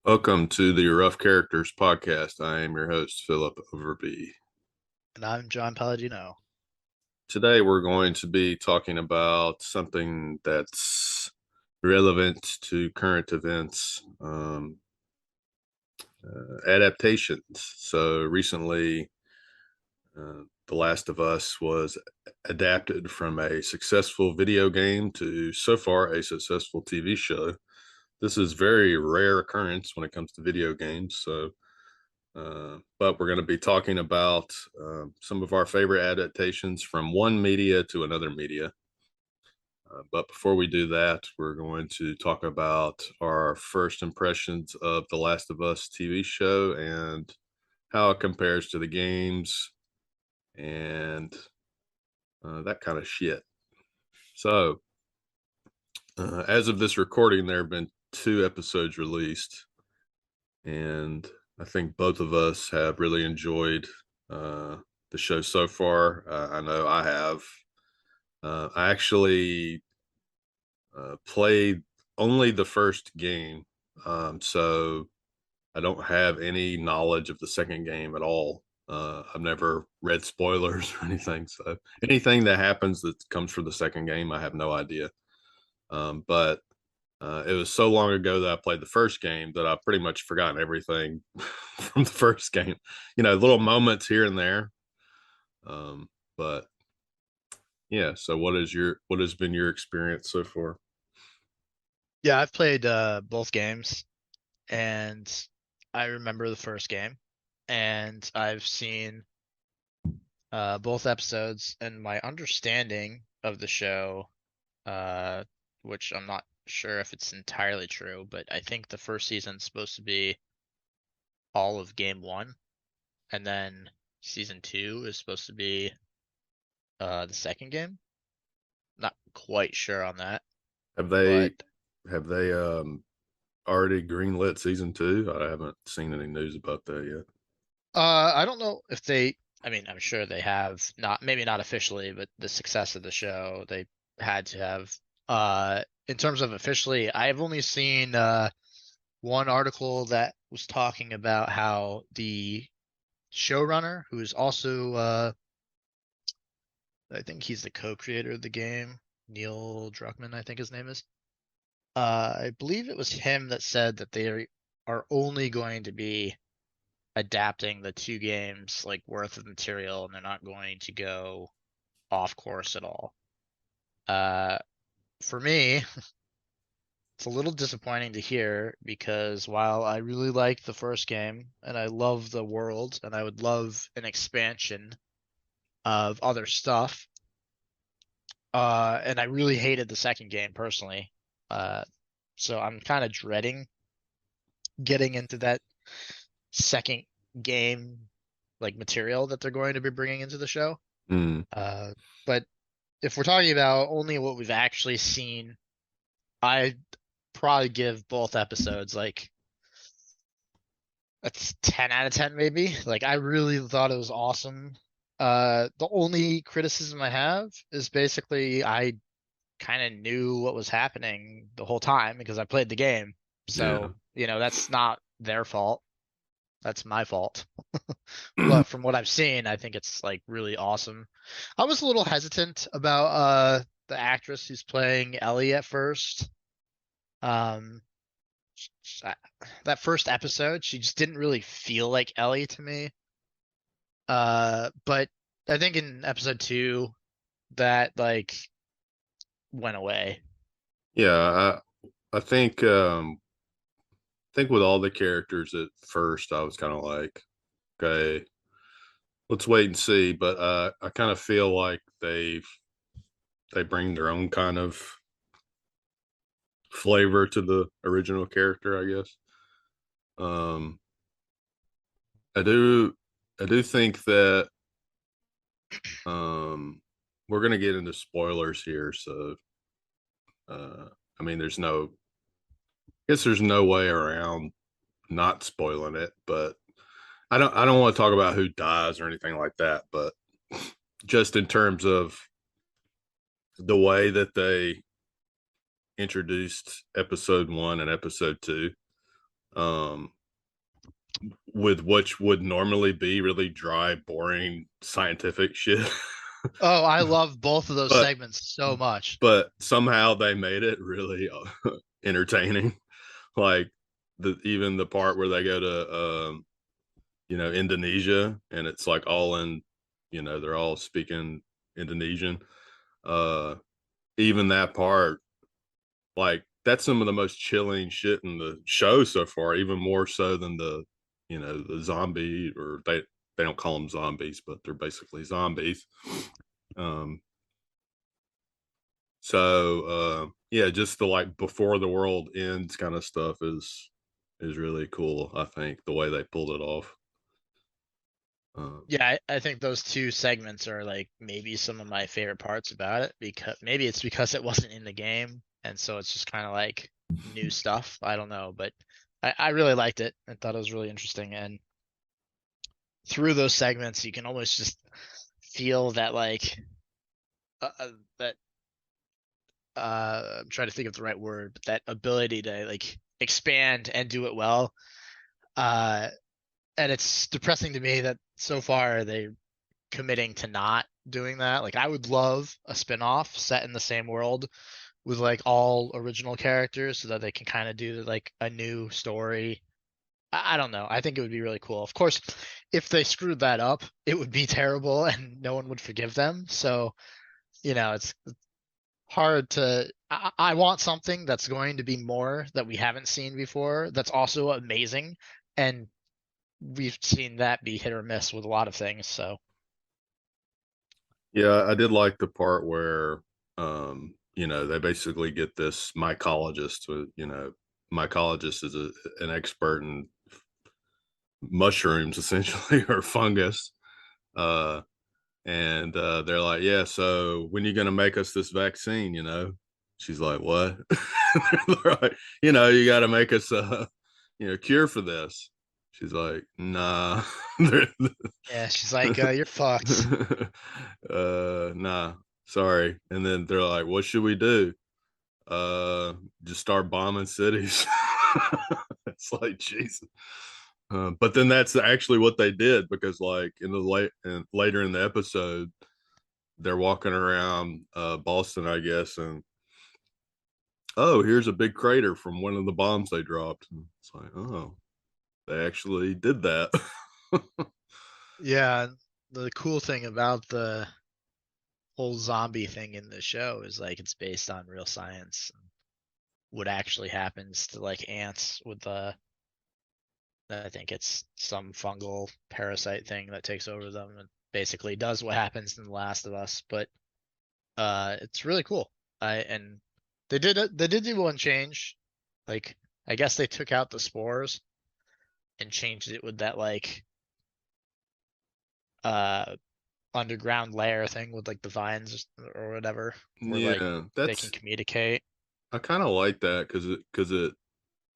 Welcome to the Rough Characters podcast. I am your host, Philip Overby. And I'm John Palladino. Today, we're going to be talking about something that's relevant to current events, adaptations. So, recently, The Last of Us was adapted from a successful video game to so far a successful TV show. This is very rare occurrence when it comes to video games. But we're going to be talking about some of our favorite adaptations from one media to another media. But before we do that, we're going to talk about our first impressions of The Last of Us TV show and how it compares to the games and that kind of shit. So, as of this recording, there have been two episodes released, and I think both of us have really enjoyed uh, the show so far. I know I have. I actually played only the first game, so I don't have any knowledge of the second game at all. I've never read spoilers or anything, so anything that happens that comes from the second game, I have no idea. But it was so long ago that I played the first game that I've pretty much forgotten everything from the first game. You know, little moments here and there. But yeah, so what has been your experience so far? Yeah, I've played both games, and I remember the first game, and I've seen both episodes, and my understanding of the show, uh, which I'm not sure if it's entirely true, but I think the first season's supposed to be all of game one, and then season two is supposed to be the second game. Not quite sure on that, Have but they have they already greenlit season two? I haven't seen any news about that yet. I don't know if they, I mean, I'm sure they have not, maybe not officially, but the success of the show, they had to have. In terms of officially, I've only seen one article that was talking about how the showrunner, who is also, I think he's the co-creator of the game, Neil Druckmann, I think his name is. I believe it was him that said that they are only going to be adapting the two games like worth of material and they're not going to go off course at all. Uh, for me, it's a little disappointing to hear because while I really like the first game and I love the world and I would love an expansion of other stuff, and I really hated the second game personally. Uh, so I'm kind of dreading getting into that second game like material that they're going to be bringing into the show. Mm, Uh, but if we're talking about only what we've actually seen, I'd probably give both episodes like that's 10 out of 10 maybe. Like I really thought it was awesome. The only criticism I have is basically I kind of knew what was happening the whole time because I played the game. yeah. So, that's not their fault. That's my fault. But from what I've seen, I think it's like really awesome. I was a little hesitant about the actress who's playing Ellie at first. Um sh- I- that first episode, she just didn't really feel like Ellie to me. But I think in episode 2 that like went away. Yeah, I think with all the characters at first I was kind of like, okay, let's wait and see. But I kind of feel like they bring their own kind of flavor to the original character, I guess. Um, I do I do think that um, we're gonna get into spoilers here, so uh, I mean, I guess there's no way around not spoiling it, but I don't want to talk about who dies or anything like that, but just in terms of the way that they introduced episode one and episode two, um, with which would normally be really dry, boring scientific shit. Oh, I love both of those but segments so much. but somehow they made it really entertaining. Like even the part where they go to Indonesia, and it's like all in, they're all speaking Indonesian. Uh, Even that part, like that's some of the most chilling shit in the show so far, even more so than the zombie, or they don't call them zombies, but they're basically zombies. Um, yeah, just the like before the world ends kind of stuff is really cool. I think the way they pulled it off. Um, Yeah, I think those two segments are like maybe some of my favorite parts about it, because maybe it's because it wasn't in the game and so it's just kind of like new stuff. I don't know, but I really liked it. I thought it was really interesting. And through those segments, you can almost just feel that like that I'm trying to think of the right word, but that ability to like expand and do it well. Uh, and it's depressing to me that so far they're committing to not doing that. Like I would love a spin-off set in the same world with like all original characters so that they can kind of do like a new story. I don't know. I think it would be really cool. Of course, if they screwed that up, it would be terrible and no one would forgive them. So, it's hard to I want something that's going to be more that we haven't seen before, that's also amazing. And we've seen that be hit or miss with a lot of things. So yeah, I did like the part where they basically get this mycologist. Mycologist is an expert in mushrooms, essentially, or fungus. Uh, and they're like, "Yeah, so when you gonna make us this vaccine?" She's like, "What?" They're like, "You got to make us a cure for this." She's like, "Nah." yeah, she's like, you're fucked. Nah, sorry. And then they're like, "What should we do?" Just start bombing cities. It's like Jesus. But then that's actually what they did, because like in the late and later in the episode, they're walking around Boston, I guess, and oh, here's a big crater from one of the bombs they dropped. And it's like, oh, they actually did that. Yeah, the cool thing about the whole zombie thing in the show is like it's based on real science. What actually happens to like ants with I think it's some fungal parasite thing that takes over them and basically does what happens in The Last of Us. But it's really cool. And they did do one change. Like I guess they took out the spores and changed it with that like uh underground layer thing with like the vines or whatever, where like Yeah, they can that's communicate. I kind of like that because it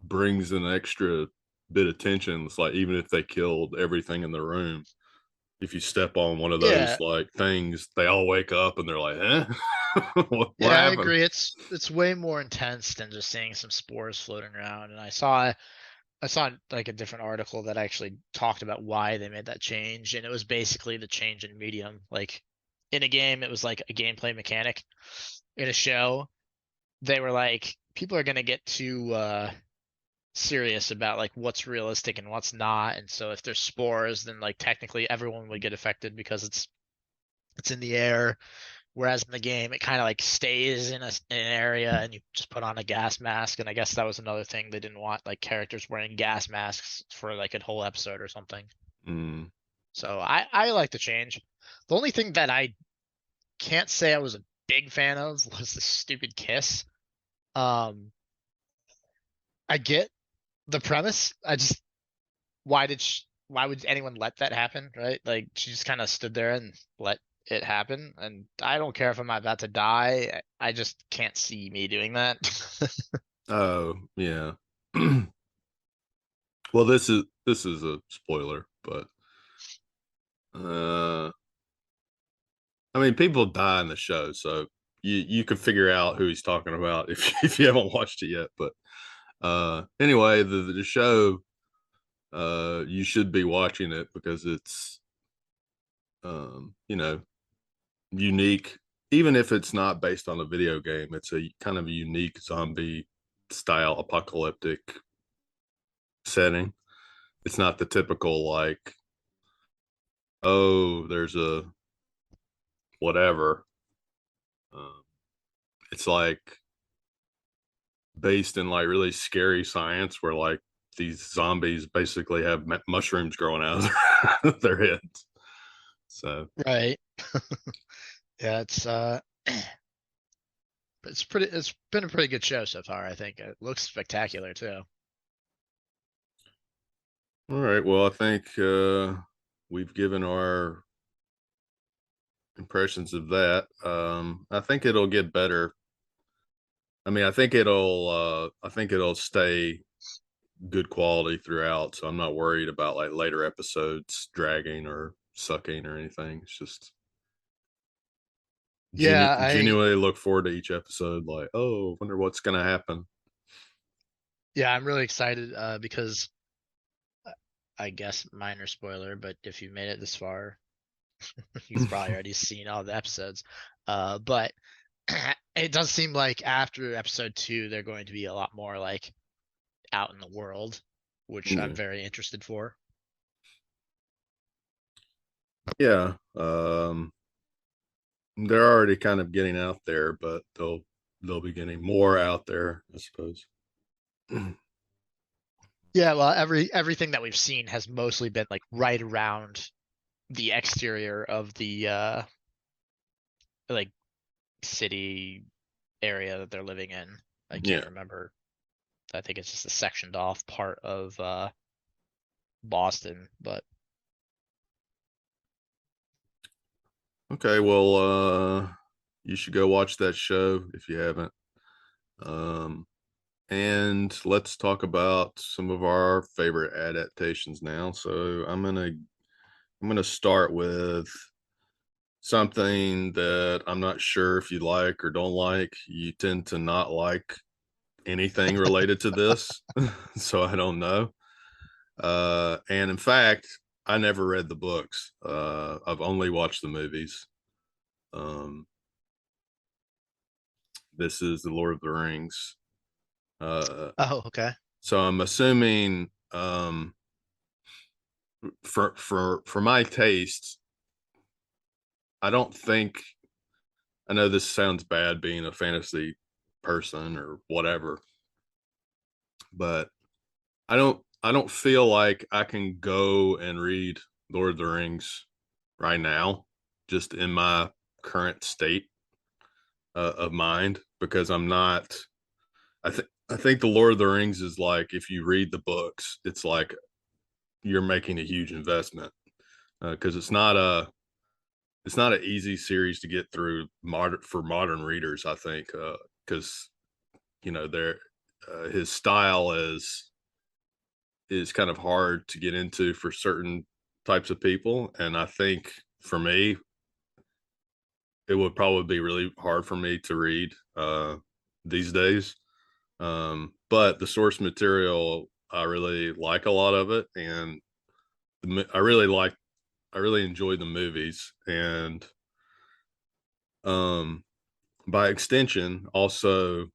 brings an extra bit of tension. It's like even if they killed everything in the room, if you step on one of those Yeah, like things, they all wake up and they're like, "Huh? What yeah, I happened?" agree. It's way more intense than just seeing some spores floating around. And I saw like a different article that actually talked about why they made that change, and it was basically the change in medium. Like in a game, it was like a gameplay mechanic. In a show, they were like, people are gonna get too serious about like what's realistic and what's not. And so if there's spores, then like technically everyone would get affected because it's in the air. Whereas in the game, it kind of like stays in an area and you just put on a gas mask. And I guess that was another thing they didn't want, like characters wearing gas masks for like a whole episode or something. Mm. So I like the change. The only thing that I can't say I was a big fan of was the stupid kiss. Um, I get the premise. I just why would anyone let that happen, right? Like she just kind of stood there and let it happen. And I don't care if I'm about to die. I just can't see me doing that. Oh, yeah. Well, this is a spoiler, but uh I mean, people die in the show, so you can figure out who he's talking about if if you haven't watched it yet. But Anyway, the show, you should be watching it because it's, you know, unique. Even if it's not based on a video game, it's a kind of a unique zombie style apocalyptic setting. It's not the typical like, oh, there's a whatever. Um, it's like based in like really scary science where like these zombies basically have mushrooms growing out of their heads. So Right. Yeah, it's been a pretty good show so far, I think. It looks spectacular too. all right, well, I think we've given our impressions of that. I think it'll get better. I mean, I think it'll stay good quality throughout, so I'm not worried about like later episodes dragging or sucking or anything. It's just Yeah, genuinely look forward to each episode. Like, oh, wonder what's gonna happen. I'm really excited because I guess minor spoiler, but if you made it this far, you've probably already seen all the episodes. But it does seem like after episode 2, they're going to be a lot more like out in the world, which I'm Yeah, very interested for. yeah. They're already kind of getting out there, but they'll be getting more out there, I suppose. Yeah, well, everything that we've seen has mostly been like right around the exterior of the like city area that they're living in. I can't Yeah. remember. I think it's just a sectioned off part of Boston, but Okay. Well, you should go watch that show if you haven't. Um, and let's talk about some of our favorite adaptations now. So I'm gonna start with something that I'm not sure if you like or don't like. You tend to not like anything related to this, so I don't know. And in fact, I never read the books. I've only watched the movies. Um, this is the Lord of the Rings. oh, okay. So I'm assuming, for my taste, I don't think, I know this sounds bad being a fantasy person or whatever, but I don't feel like I can go and read Lord of the Rings right now, just in my current state of mind, because I'm not. I think the Lord of the Rings is like, if you read the books, it's like you're making a huge investment, because it's not an easy series to get through modern readers. I think because there his style is kind of hard to get into for certain types of people, and I think for me it would probably be really hard for me to read these days. But the source material, I really like a lot of it, and I really enjoyed the movies, and um, by extension, also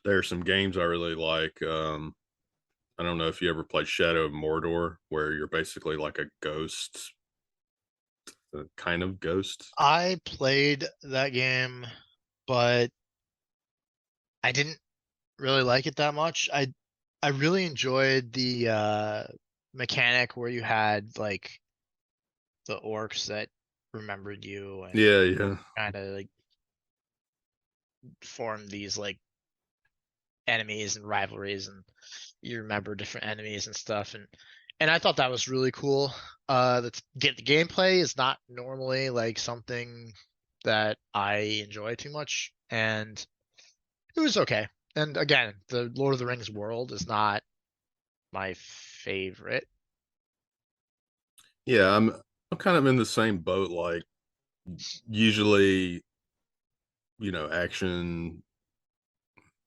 there are some games I really like. I don't know if you ever played Shadow of Mordor, where you're basically like a ghost, a kind of ghost. I played that game, but I didn't really like it that much. I really enjoyed the mechanic where you had like the orcs that remembered you and Yeah, yeah, kind of like formed these like enemies and rivalries, and you remember different enemies and stuff, and I thought that was really cool. That's get the gameplay is not normally like something that I enjoy too much, and it was okay. And again, the Lord of the Rings world is not my favorite. yeah. I'm kind of in the same boat. Like usually, action.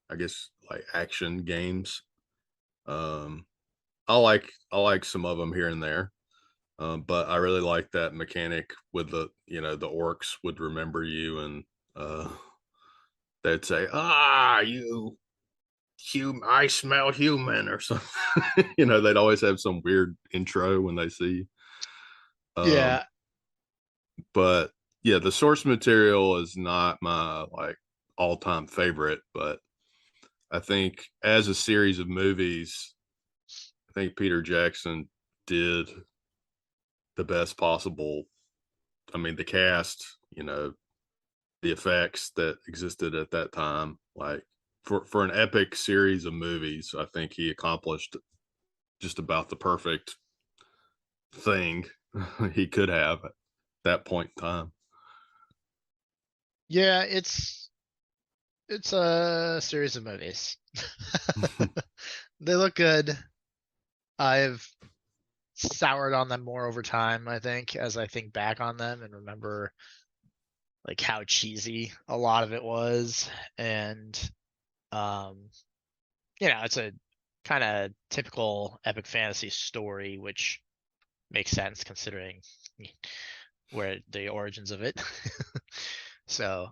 I guess like action games. Um, I like some of them here and there, but I really like that mechanic with the orcs would remember you and uh, they'd say, "Ah, I smell human," or something. They'd always have some weird intro when they see you. Yeah, But yeah, the source material is not my like all-time favorite, but I think as a series of movies, I think Peter Jackson did the best possible. I mean, the cast, the effects that existed at that time, like for an epic series of movies, I think he accomplished just about the perfect thing he could have at that point in time. yeah, it's a series of movies. They look good. I've soured on them more over time, I think, as I think back on them and remember like how cheesy a lot of it was. And um, it's a kind of typical epic fantasy story, which makes sense considering where the origins of it. So,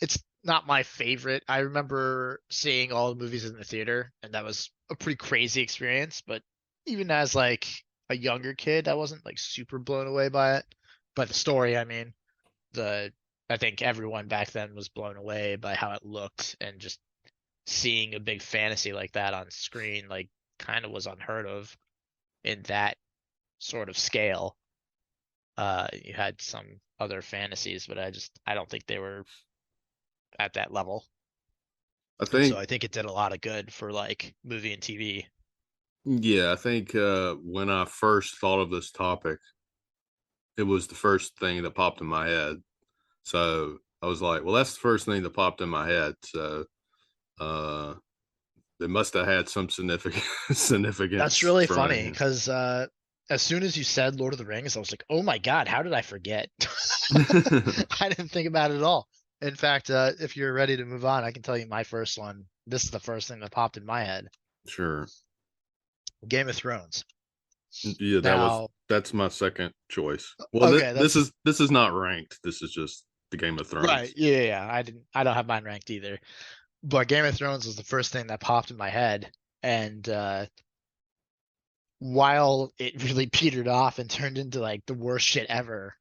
it's not my favorite. I remember seeing all the movies in the theater, and that was a pretty crazy experience. But even as like a younger kid, I wasn't like super blown away by it. But the story, I mean, the I think everyone back then was blown away by how it looked, and just seeing a big fantasy like that on screen, like kind of was unheard of in that sort of scale. You had some other fantasies, but I don't think they were at that level. I And so think I think it did a lot of good for like movie and TV. Yeah, I think when I first thought of this topic, it was the first thing that popped in my head. So I was like, well, that's the first thing that popped in my head. So uh, it must have had some significant That's significance really from funny it. because as soon as you said Lord of the Rings, I was like, oh my God, how did I forget? I didn't think about it at all. In fact, if you're ready to move on, I can tell you my first one. This is the first thing that popped in my head. Sure. Game of Thrones. Yeah, Now, that's my second choice. Well, okay, this that's is not ranked. This is just the Game of right. Thrones. Yeah, yeah, yeah. I don't have mine ranked either. But Game of Thrones was the first thing that popped in my head. And while it really petered off and turned into like the worst shit ever,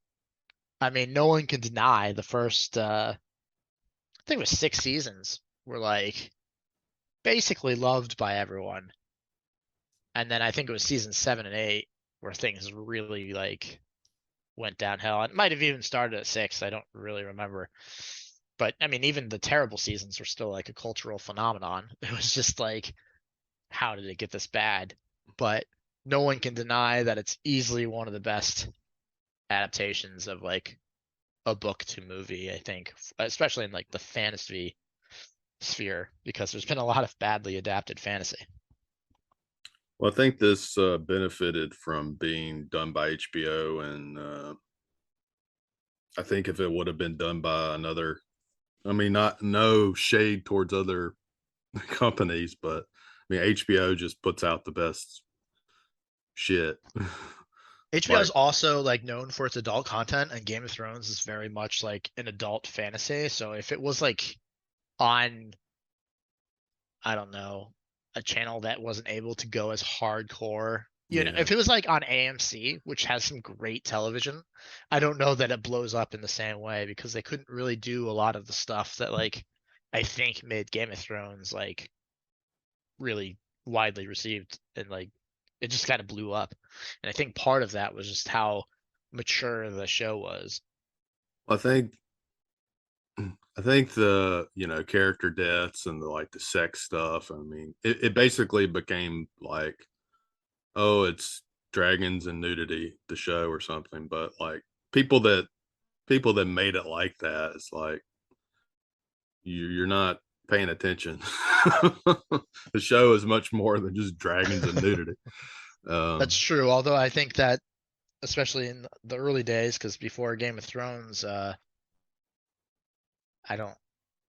I mean, no one can deny the first I think it was 6 seasons were like basically loved by everyone. And then I think it was season 7 and 8 where things really like went downhill. It might have even started at 6. I don't really remember. But I mean, even the terrible seasons were still like a cultural phenomenon. It was just like, how did it get this bad? But no one can deny that it's easily one of the best adaptations of like a book to movie, I think, especially in like the fantasy sphere, because there's been a lot of badly adapted fantasy. Well, I think this benefited from being done by HBO, and I think if it would have been done by another, I mean, not no shade towards other companies, but I mean, HBO just puts out the best shit. HBO Like, is also like known for its adult content, and Game of Thrones is very much like an adult fantasy. So if it was like on, I don't know, a channel that wasn't able to go as hardcore, yeah. if it was like on AMC, which has some great television, I don't know that it blows up in the same way because they couldn't really do a lot of the stuff that like I think made Game of Thrones like really widely received, and like it just kind of blew up. And I think part of that was just how mature the show was. I think I think the character deaths and the sex stuff. I mean, it basically became like, oh, it's dragons and nudity, the show or something. But like people that people that made it like that, it's like you're not paying attention. The show is much more than just dragons and nudity. That's Um, true. Although I think that especially in the early days, because before Game of Thrones, I don't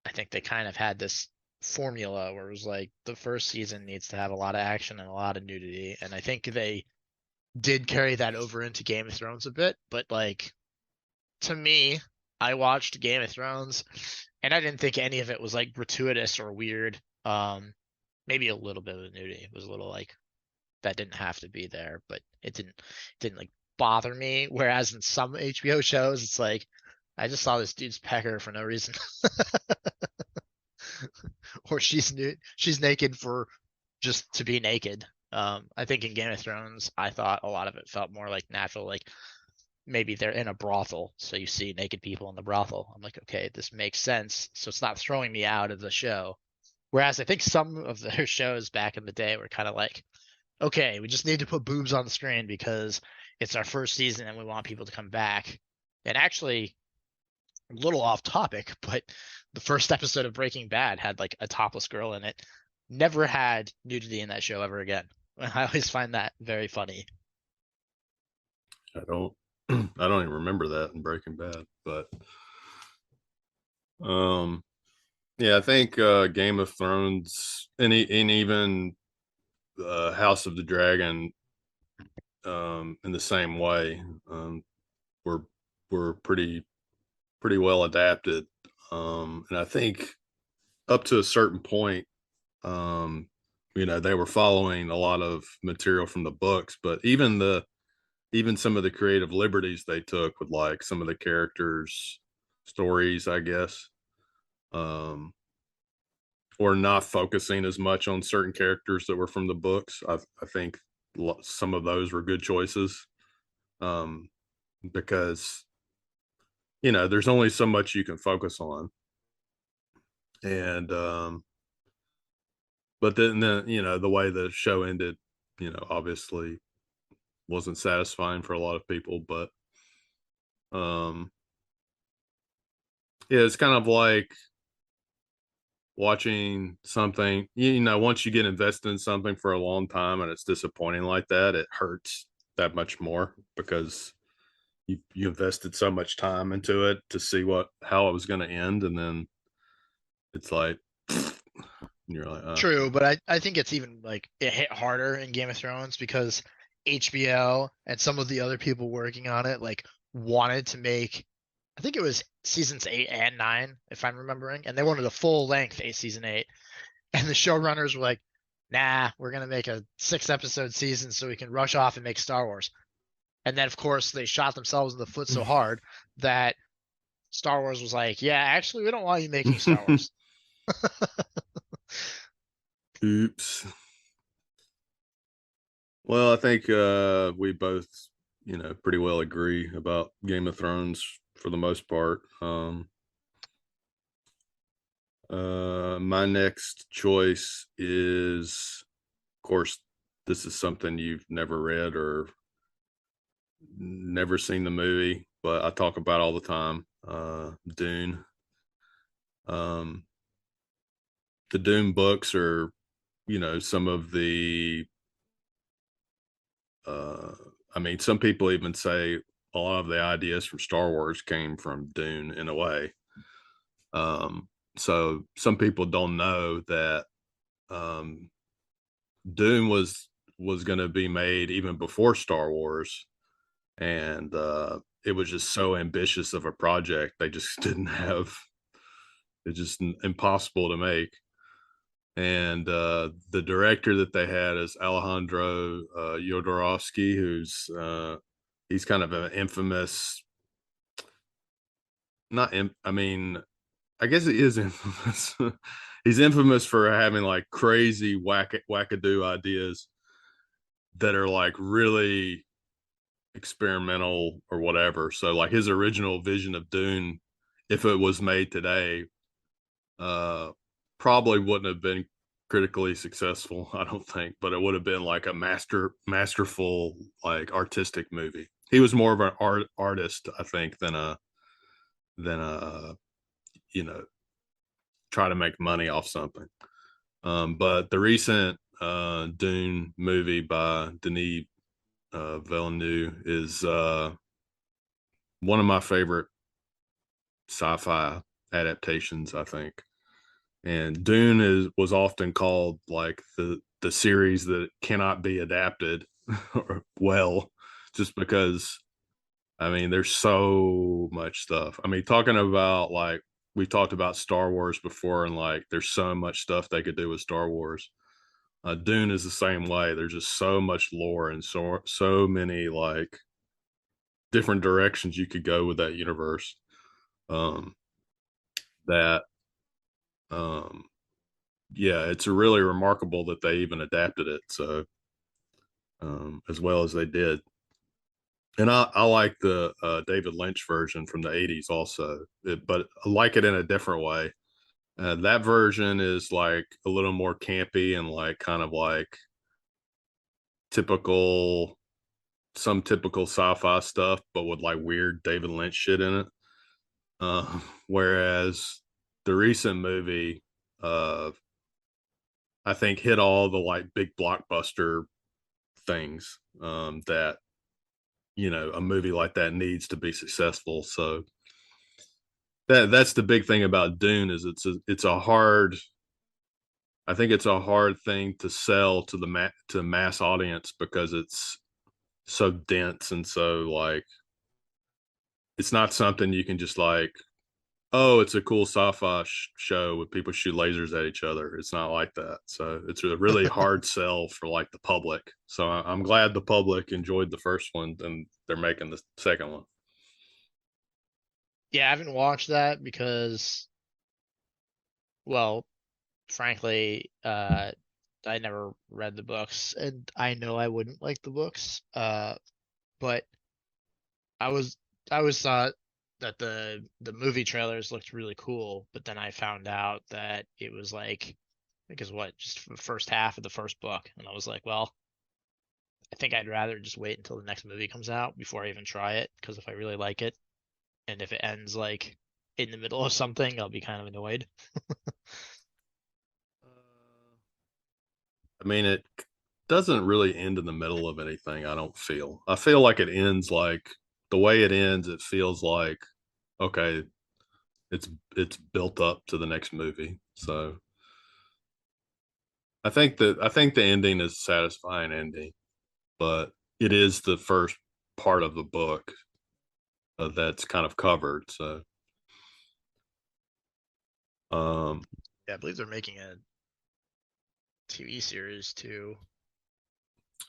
I think they kind of had this formula where it was like the first season needs to have a lot of action and a lot of nudity, and I think they did carry that over into Game of Thrones a bit, but like to me, I watched Game of Thrones and I didn't think any of it was like gratuitous or weird. Maybe a little bit of the nudity was a little like that didn't have to be there, but it didn't like bother me. Whereas in some HBO shows, it's like I just saw this dude's pecker for no reason, or she's naked for just to be naked. I think in Game of Thrones, I thought a lot of it felt more like natural, like maybe they're in a brothel, so you see naked people in the brothel. I'm like, okay, this makes sense. So it's not throwing me out of the show. Whereas I think some of their shows back in the day were kind of like, okay, we just need to put boobs on the screen because it's our first season and we want people to come back. And actually, a little off topic, but the first episode of Breaking Bad had like a topless girl in it. Never had nudity in that show ever again. I always find that very funny. I don't I don't even remember that in Breaking Bad, but um yeah, I think Game of Thrones and even House of the Dragon in the same way were were pretty well adapted. And I think up to a certain point, um, they were following a lot of material from the books, but even some of the creative liberties they took with like some of the characters' stories, I guess, um, or not focusing as much on certain characters that were from the books. I think some of those were good choices um, because there's only so much you can focus on, and but then the way the show ended, obviously wasn't satisfying for a lot of people, but um, yeah, it's kind of like watching something, once you get invested in something for a long time and it's disappointing like that, it hurts that much more because you invested so much time into it to see how it was going to end, and then it's like you're like, True, but I think it's even like it hit harder in Game of Thrones because HBO and some of the other people working on it like wanted to make, I think it was seasons 8 and 9, if I'm remembering, and they wanted a full length season 8. And the showrunners were like, nah, we're gonna make a 6 episode season so we can rush off and make Star Wars. And then of course they shot themselves in the foot so hard that Star Wars was like, yeah, actually we don't want you making Star Wars. oops. Well, I think we both, pretty well agree about Game of Thrones for the most part. My next choice is, of course, this is something you've never read or never seen the movie, but I talk about all the time. Dune. Um, the Dune books are, some of the. Uh, I mean, some people even say a lot of the ideas from Star Wars came from Dune in a way. So some people don't know that um, Dune was going to be made even before Star Wars, and it was just so ambitious of a project. They just didn't have. It's just impossible to make. And the director that they had is Alejandro Jodorowsky, who's he's kind of an infamous. Not, I mean, I guess he is infamous. He's infamous for having like crazy wackadoo ideas that are like really experimental or whatever. So like his original vision of Dune, if it was made today, uh probably wouldn't have been critically successful, I don't think, but it would have been like a masterful like artistic movie. He was more of an artist, I think, than a you know try to make money off something. But the recent Dune movie by Denis Villeneuve is one of my favorite sci-fi adaptations, I think. And Dune is was often called like the series that cannot be adapted well, just because I mean there's so much stuff. I mean, talking about like we talked about Star Wars before, and like there's so much stuff they could do with Star Wars. Dune is the same way. There's just so much lore and so many like different directions you could go with that universe. Um, that um, yeah, it's really remarkable that they even adapted it so as well as they did. And I like the David Lynch version from the '80s also, but I like it in a different way. That version is like a little more campy and like kind of like typical, some typical sci-fi stuff, but with like weird David Lynch shit in it. Whereas the recent movie, uh, I think hit all the like big blockbuster things that a movie like that needs to be successful. So that's the big thing about Dune is it's a hard, I think it's a hard thing to sell to to mass audience because it's so dense and so like it's not something you can just like, oh, it's a cool sci-fi show with people shoot lasers at each other. It's not like that. So it's a really hard sell for like the public. So I'm glad the public enjoyed the first one and they're making the second one. Yeah, I haven't watched that because, well, frankly, I never read the books, and I know I wouldn't like the books. But I was I always thought that the movie trailers looked really cool, but then I found out that it was like, I think is what, just the first half of the first book, and I was like, well, I think I'd rather just wait until the next movie comes out before I even try it, because if I really like it, and if it ends like in the middle of something, I'll be kind of annoyed. I mean, it doesn't really end in the middle of anything. I don't feel. I feel like it ends like the way it ends. It feels like okay, it's built up to the next movie. So I think the ending is a satisfying ending, but it is the first part of the book that's kind of covered. So um, Yeah, I believe they're making a TV series too.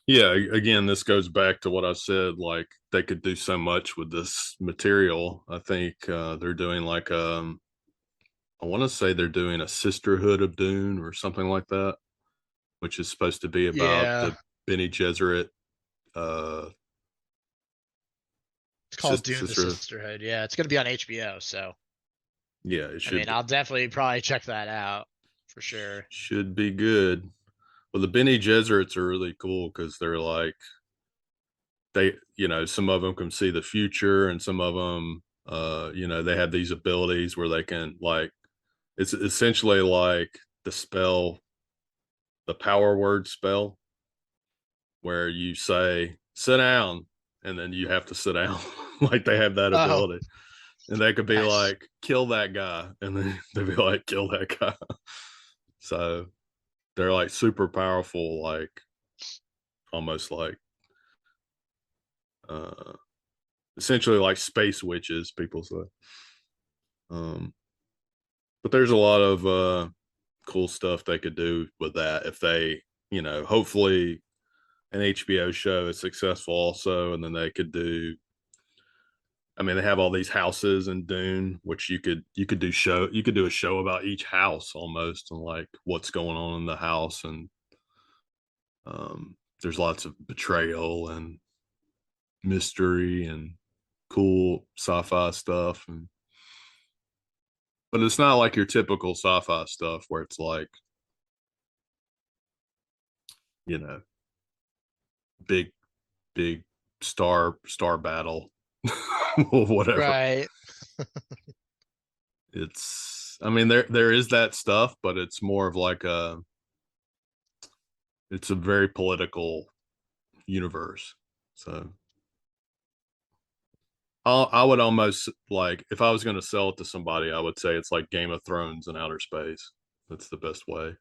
yeah, again, this goes back to what I said. Like they could do so much with this material. I think they're doing like I want to say they're doing a Sisterhood of Dune or something like that, which is supposed to be about Yeah, the Benny Gesserit uh, it's called Dune: The sisterhood. Sisterhood. Yeah, it's gonna be on HBO, so Yeah, it I mean, I'll definitely probably check that out for sure. should be good. Well, the Benny Gesserits are really cool because they're like some of them can see the future, and some of them, they have these abilities where they can like it's essentially like the spell, the power word spell, where you say sit down and then you have to sit down. Like they have that Oh, ability. And they could be nice. like, kill that guy. And then they'd be like, kill that guy. So they're like super powerful, like almost like uh essentially like space witches, people say. Um but there's a lot of cool stuff they could do with that if they, hopefully an HBO show is successful also, and then they could do. I mean, they have all these houses in Dune, which you could do a show about each house almost, and like what's going on in the house, and there's lots of betrayal and mystery and cool sci-fi stuff, and but it's not like your typical sci-fi stuff where it's like you know big big star battle or whatever. Right. It's I mean there is that stuff, but it's more of like it's a very political universe. So I would almost like if I was going to sell it to somebody, I would say it's like Game of Thrones in outer space. That's the best way.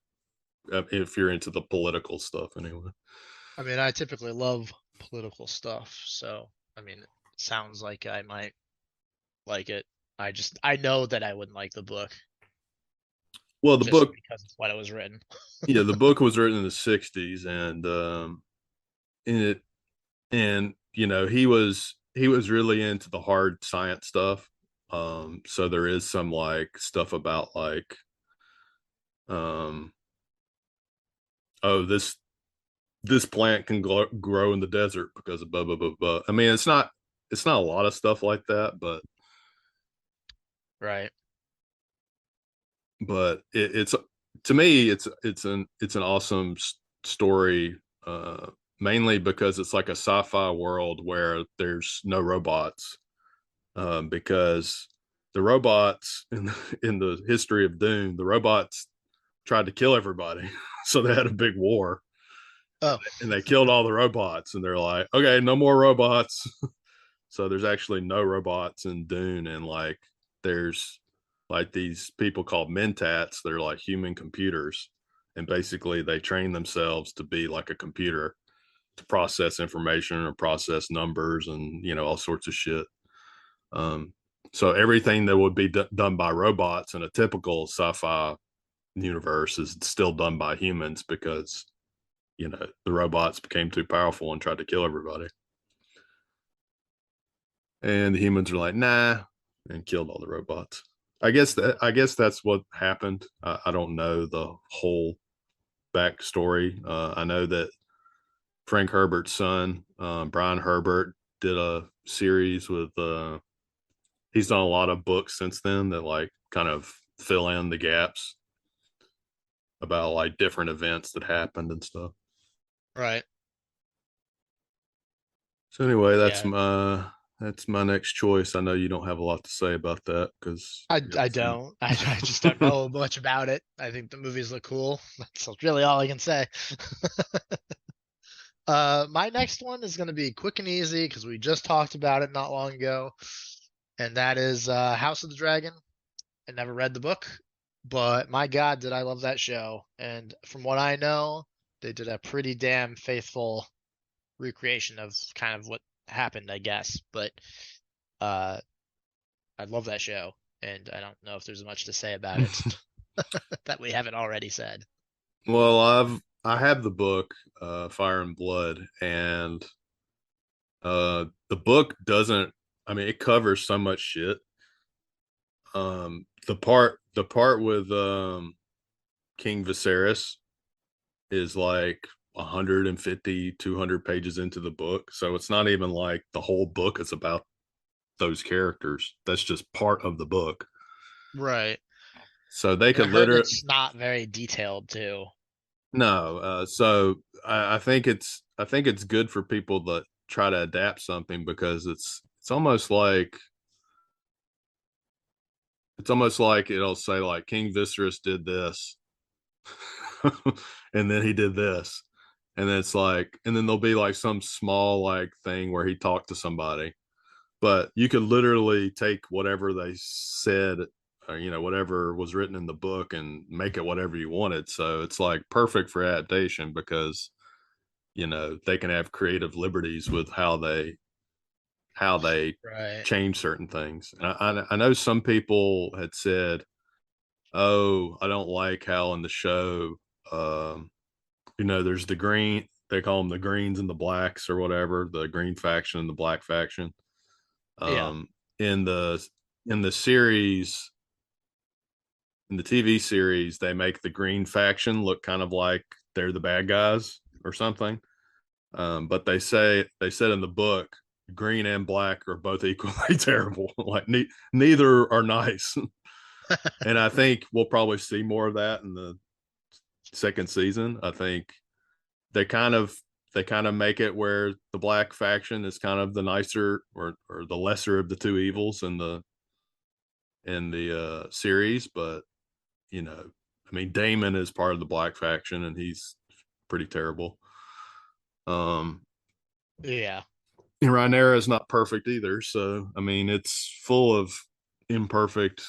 If you're into the political stuff, anyway. I mean, I typically love political stuff, so I mean, it sounds like I might like it. I know that I wouldn't like the book Well, the just book, because it's what it was written. yeah, the book was written in the '60s, and in it, and he was really into the hard science stuff. So there is some like stuff about like, um, oh, this plant can grow in the desert because of blah blah blah blah. I mean, it's not a lot of stuff like that, Right. but it's to me it's an awesome story, mainly because it's like a sci-fi world where there's no robots, because the robots in the history of Doom, the robots tried to kill everybody, so they had a big war, Oh, and they killed all the robots, and they're like, okay, no more robots. So there's actually no robots in Dune, and like there's like these people called mentats. They're like human computers, and basically they train themselves to be like a computer to process information or process numbers and all sorts of shit. Um, so everything that would be done by robots in a typical sci-fi universe is still done by humans because the robots became too powerful and tried to kill everybody. And the humans are like, nah, and killed all the robots. I guess that's what happened. I don't know the whole backstory. I know that Frank Herbert's son, Brian Herbert, did a series with. He's done a lot of books since then that like kind of fill in the gaps about like different events that happened and stuff. right. So anyway, that's Yeah. my next choice. I know you don't have a lot to say about that because I you I haven't seen don't. I just don't know much about it. I think the movies look cool. That's really all I can say. My next one is gonna be quick and easy because we just talked about it not long ago, and that is House of the Dragon. I never read the book, but my God, did I love that show. And from what I know, they did a pretty damn faithful recreation of kind of what happened, I guess. But uh, I love that show, and I don't know if there's much to say about it it. that we haven't already said. Well, I have the book, Fire and Blood, and the book doesn't. I mean, it covers so much shit. The part with King Viserys is like 150, 200 pages into the book, so it's not even like the whole book is about those characters. That's just part of the book. Right. So they And I could heard literally it's not very detailed too. no. So I think it's good for people that try to adapt something because it's almost like it'll say like King Viserys did this, and then he did this, and then it's like, and then there'll be like some small like thing where he talked to somebody, but you could literally take whatever they said, or whatever was written in the book and make it whatever you wanted. So it's like perfect for adaptation because they can have creative liberties with how they Right. change certain things. And I know some people had said, "Oh, I don't like how in the show, um, there's the green. They call them the greens and the blacks or whatever, the green faction and the black faction. Yeah. Um, in the in the series, in the TV series, they make the green faction look kind of like they're the bad guys or something. But they said in the book, green and black are both equally terrible. Like neither are nice. And I think we'll probably see more of that in the second season. I think they kind of they kind of make it where the black faction is kind of the nicer or the lesser of the two evils in the series. But I mean, Damon is part of the black faction, and he's pretty terrible. Um, Yeah. and Rhaenyra is not perfect either. So I mean, it's full of imperfect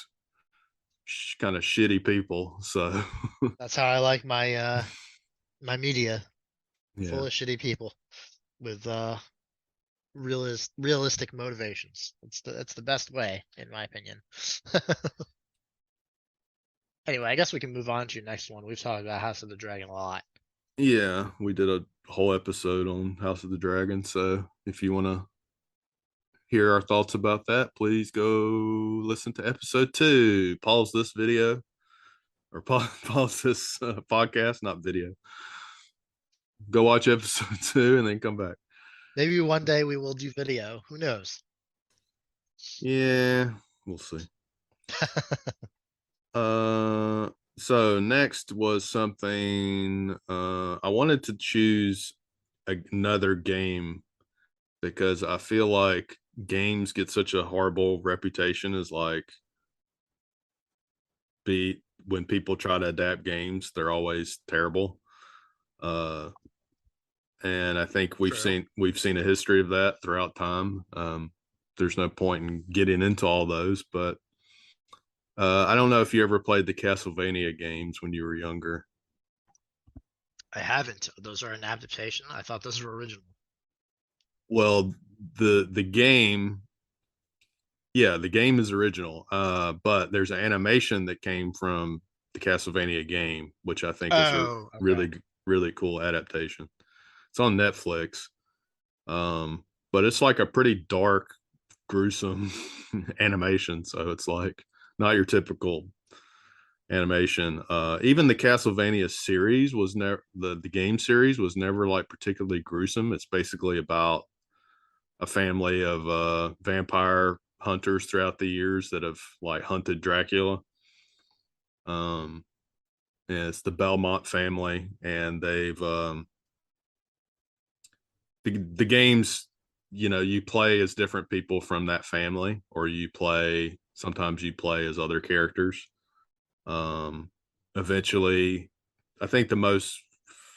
kind of shitty people. So That's how I like my my media, yeah, full of shitty people with realistic motivations. That's the best way, in my opinion. Anyway, I guess we can move on to your next one. We've talked about House of the Dragon a lot. yeah, we did a whole episode on House of the Dragon. So if you want to hear our thoughts about that, please go listen to episode 2. Pause this video or pause this podcast, not video. Go watch episode 2 and then come back. Maybe one day we will do video. Who knows? Yeah, we'll see. Uh, so next was something I wanted to choose another game because I feel like games get such a horrible reputation as like be when people try to adapt games, they're always terrible. Uh, and I think True. we've seen a history of that throughout time. There's no point in getting into all those, but I don't know if you ever played the Castlevania games when you were younger. I haven't. Those are an adaptation. I thought those were original. Well, the game, yeah, the game is original. But there's an animation that came from the Castlevania game, which I think is a Oh, okay. really really cool adaptation. It's on Netflix. But it's like a pretty dark, gruesome animation. So it's like not your typical animation. Even the Castlevania series was never the game series was never like particularly gruesome. It's basically about a family of vampire hunters throughout the years that have like hunted Dracula. Um, and it's the Belmont family, and they've the games. You know, you play as different people from that family, or you play sometimes you play as other characters. Um, Eventually, I think the most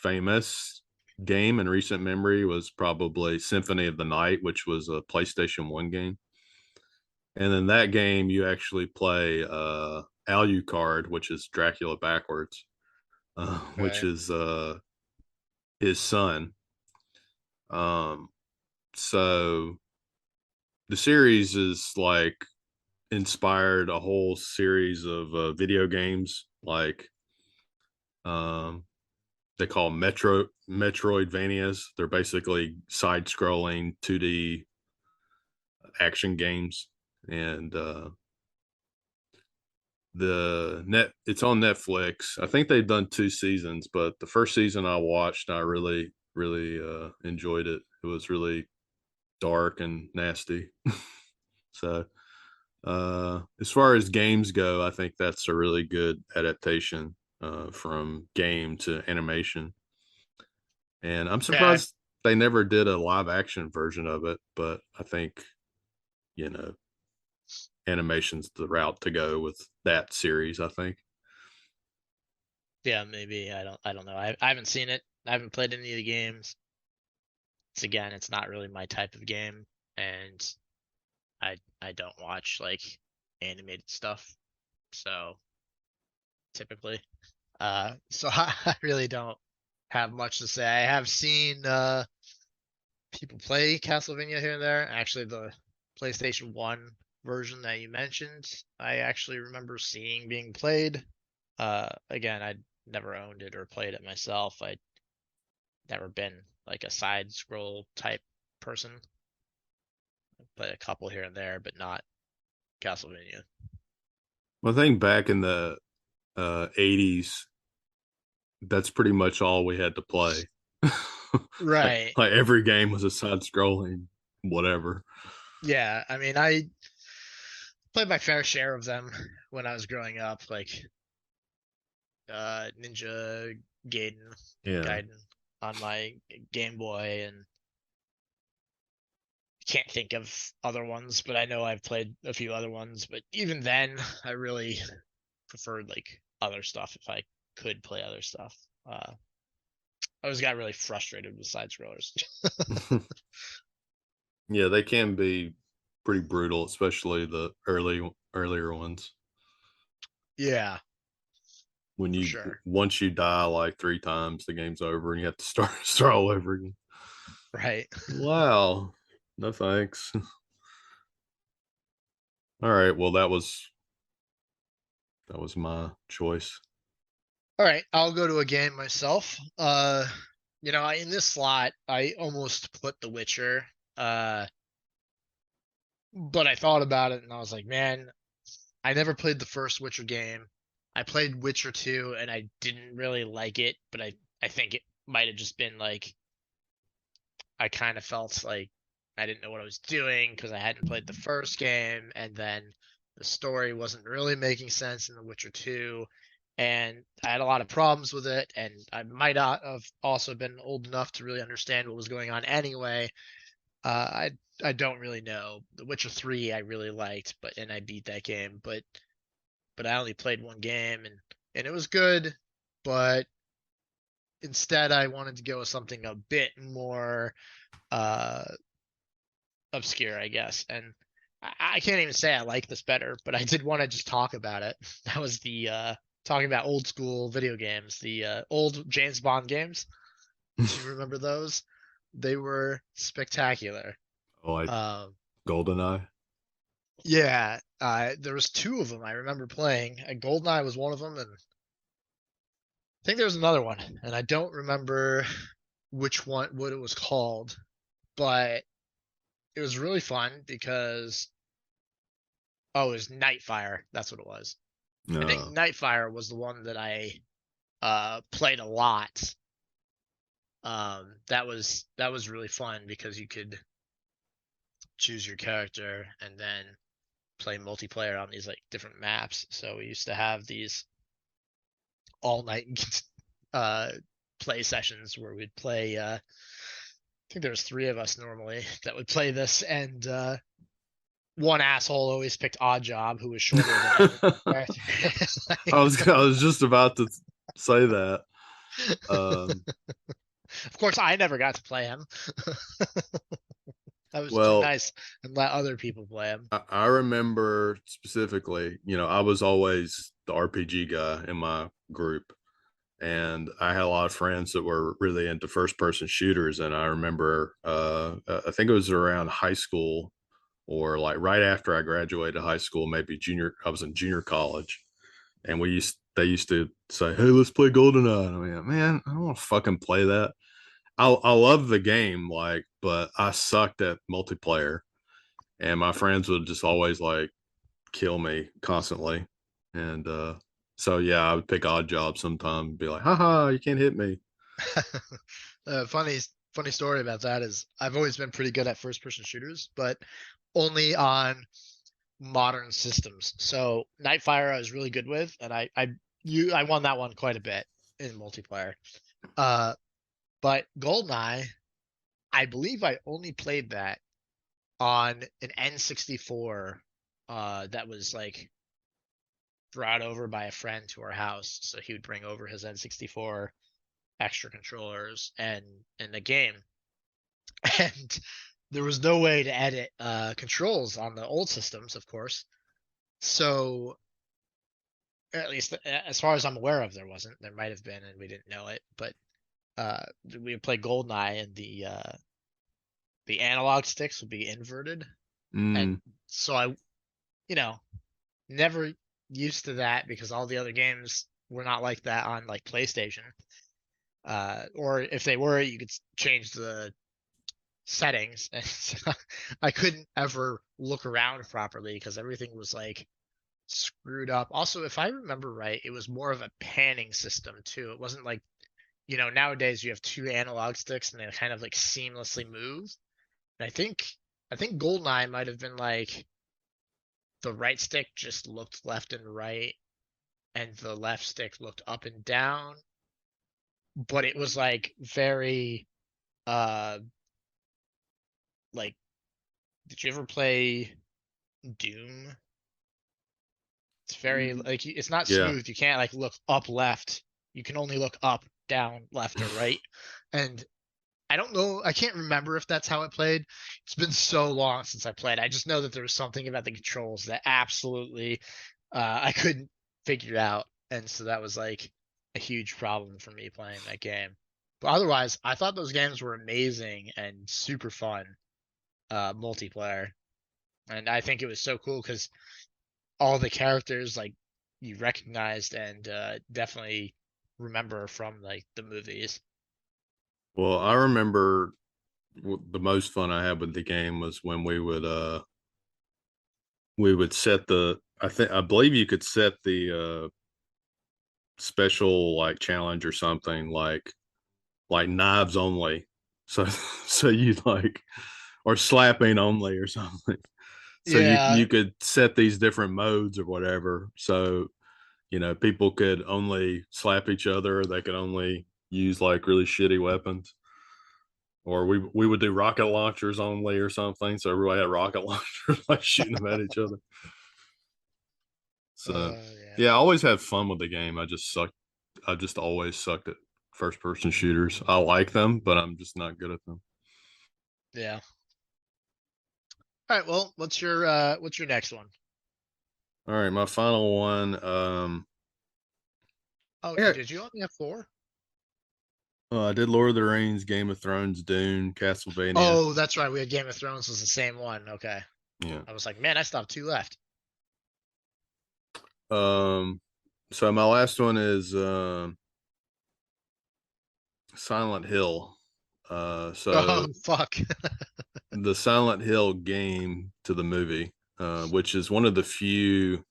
famous game in recent memory was probably Symphony of the Night, which was a PlayStation 1 game. And in that game, you actually play Alucard, which is Dracula backwards, which Okay. is his son. Um, so the series is like inspired a whole series of video games like um, they call Metroidvanias. They're basically side scrolling 2D action games. And the net it's on Netflix. I think they've done 2 seasons, but the first season I watched, I really, really enjoyed it. It was really dark and nasty. So as far as games go, I think that's a really good adaptation from game to animation. And I'm Yeah, surprised they never did a live action version of it, but I think, you know, animation's the route to go with that series, I think. yeah, maybe. I don't know. I haven't seen it. I haven't played any of the games. It's not really my type of game, and I don't watch like animated stuff. So typically, so I really don't have much to say. I have seen people play Castlevania here and there. Actually, the PlayStation 1 version that you mentioned, I actually remember seeing being played. Again, I never owned it or played it myself. I never been like a side scroll type person. Played a couple here and there, but not Castlevania. Well, I think back in the 80s, that's pretty much all we had to play. Right. Like every game was a side scrolling, whatever. Yeah. I mean, I played my fair share of them when I was growing up, like Ninja Gaiden, Yeah. Gaiden on my Game Boy, and can't think of other ones, but I know I've played a few other ones. But even then, I really preferred like other stuff if I could play other stuff. I always got really frustrated with side scrollers. Yeah, they can be pretty brutal, especially the earlier ones. Yeah, When for you sure. once you die like three times, the game's over and you have to start start all over again. Right. Wow. No thanks. All right. Well, that was my choice. All right, I'll go to a game myself. In this slot, I almost put The Witcher. Uh, but I thought about it and I was like, man, I never played the first Witcher game. I played Witcher 2 and I didn't really like it, but I think it might have just been like I kind of felt like I didn't know what I was doing because I hadn't played the first game, and then the story wasn't really making sense in The Witcher 2, and I had a lot of problems with it, and I might not have also been old enough to really understand what was going on anyway. I don't really know. The Witcher 3 I really liked, and I beat that game, but I only played one game and it was good, but instead I wanted to go with something a bit more uh obscure, I guess. And I can't even say I like this better, but I did want to just talk about it. That was the talking about old school video games, the old James Bond games. Do you remember those? They were spectacular. Oh, like Um, GoldenEye. yeah, there was two of them I remember playing. And GoldenEye was one of them, and I think there was another one, and I don't remember which one, what it was called, but it was really fun because oh, it was Nightfire. That's what it was. I think No. Nightfire was the one that I played a lot. That was really fun because you could choose your character and then play multiplayer on these like different maps. So we used to have these all night uh play sessions where we'd play I think there was three of us normally that would play this, and one asshole always picked Odd Job, who was shorter than every character. I was just about to say that. Um, Of course, I never got to play him. I was too well, nice and let other people play him. I remember specifically, I was always the RPG guy in my group, and I had a lot of friends that were really into first person shooters. And I remember, I think it was around high school or like right after I graduated high school, maybe junior, I was in junior college, and they used to say, "Hey, let's play GoldenEye." And I'm like, man, I don't want to fucking play that. I love the game, like, but I sucked at multiplayer, and my friends would just always like kill me constantly. And so yeah, I would pick odd jobs sometimes, and be like, haha, you can't hit me. Funny story about that is I've always been pretty good at first person shooters, but only on modern systems. So Nightfire I was really good with, and I won that one quite a bit in multiplayer. Uh, but Goldeneye, I believe I only played that on an N64 that was like brought over by a friend to our house. So he would bring over his N64 extra controllers and the game. And there was no way to edit controls on the old systems, of course. So at least as far as I'm aware of, there wasn't. There might have been, and we didn't know it. But we would play Goldeneye, and the analog sticks would be inverted, and Mm, so I, you know, never used to that because all the other games were not like that on like PlayStation. Or if they were, you could change the settings. And so I couldn't ever look around properly because everything was like screwed up. Also, if I remember right, it was more of a panning system too. It wasn't like, nowadays you have two analog sticks and they kind of like seamlessly move. And I think GoldenEye might have been like the right stick just looked left and right and the left stick looked up and down, but it was like very uh like did you ever play Doom? It's very like it's not yeah. smooth. You can't like look up left. You can only look up, down, left, or right. And I don't know. I can't remember if that's how it played. It's been so long since I played. I just know that there was something about the controls that absolutely I couldn't figure out, and so that was like a huge problem for me playing that game. But otherwise, I thought those games were amazing and super fun, multiplayer. And I think it was so cool because all the characters like you recognized and definitely remember from like the movies. Well, I remember the most fun I had with the game was when we would set the I believe you could set the special like challenge or something like knives only. So so you like or slapping only or something. So Yeah, you could set these different modes or whatever. So, you know, people could only slap each other, they could only use like really shitty weapons. Or we would do rocket launchers only or something. So everybody had rocket launchers like shooting them at each other. So yeah, yeah, I always had fun with the game. I just always sucked at first person shooters. I like them, but I'm just not good at them. yeah. All right, well, what's your next one? All right, my final one. Oh, Yeah, did you only have four? I did Lord of the Rings, Game of Thrones, Dune, Castlevania. Oh, that's right. We had Game of Thrones was the same one. Okay. Yeah. I was like, man, I still have two left. Um. So my last one is Silent Hill. So Oh, fuck. the Silent Hill game to the movie, which is one of the few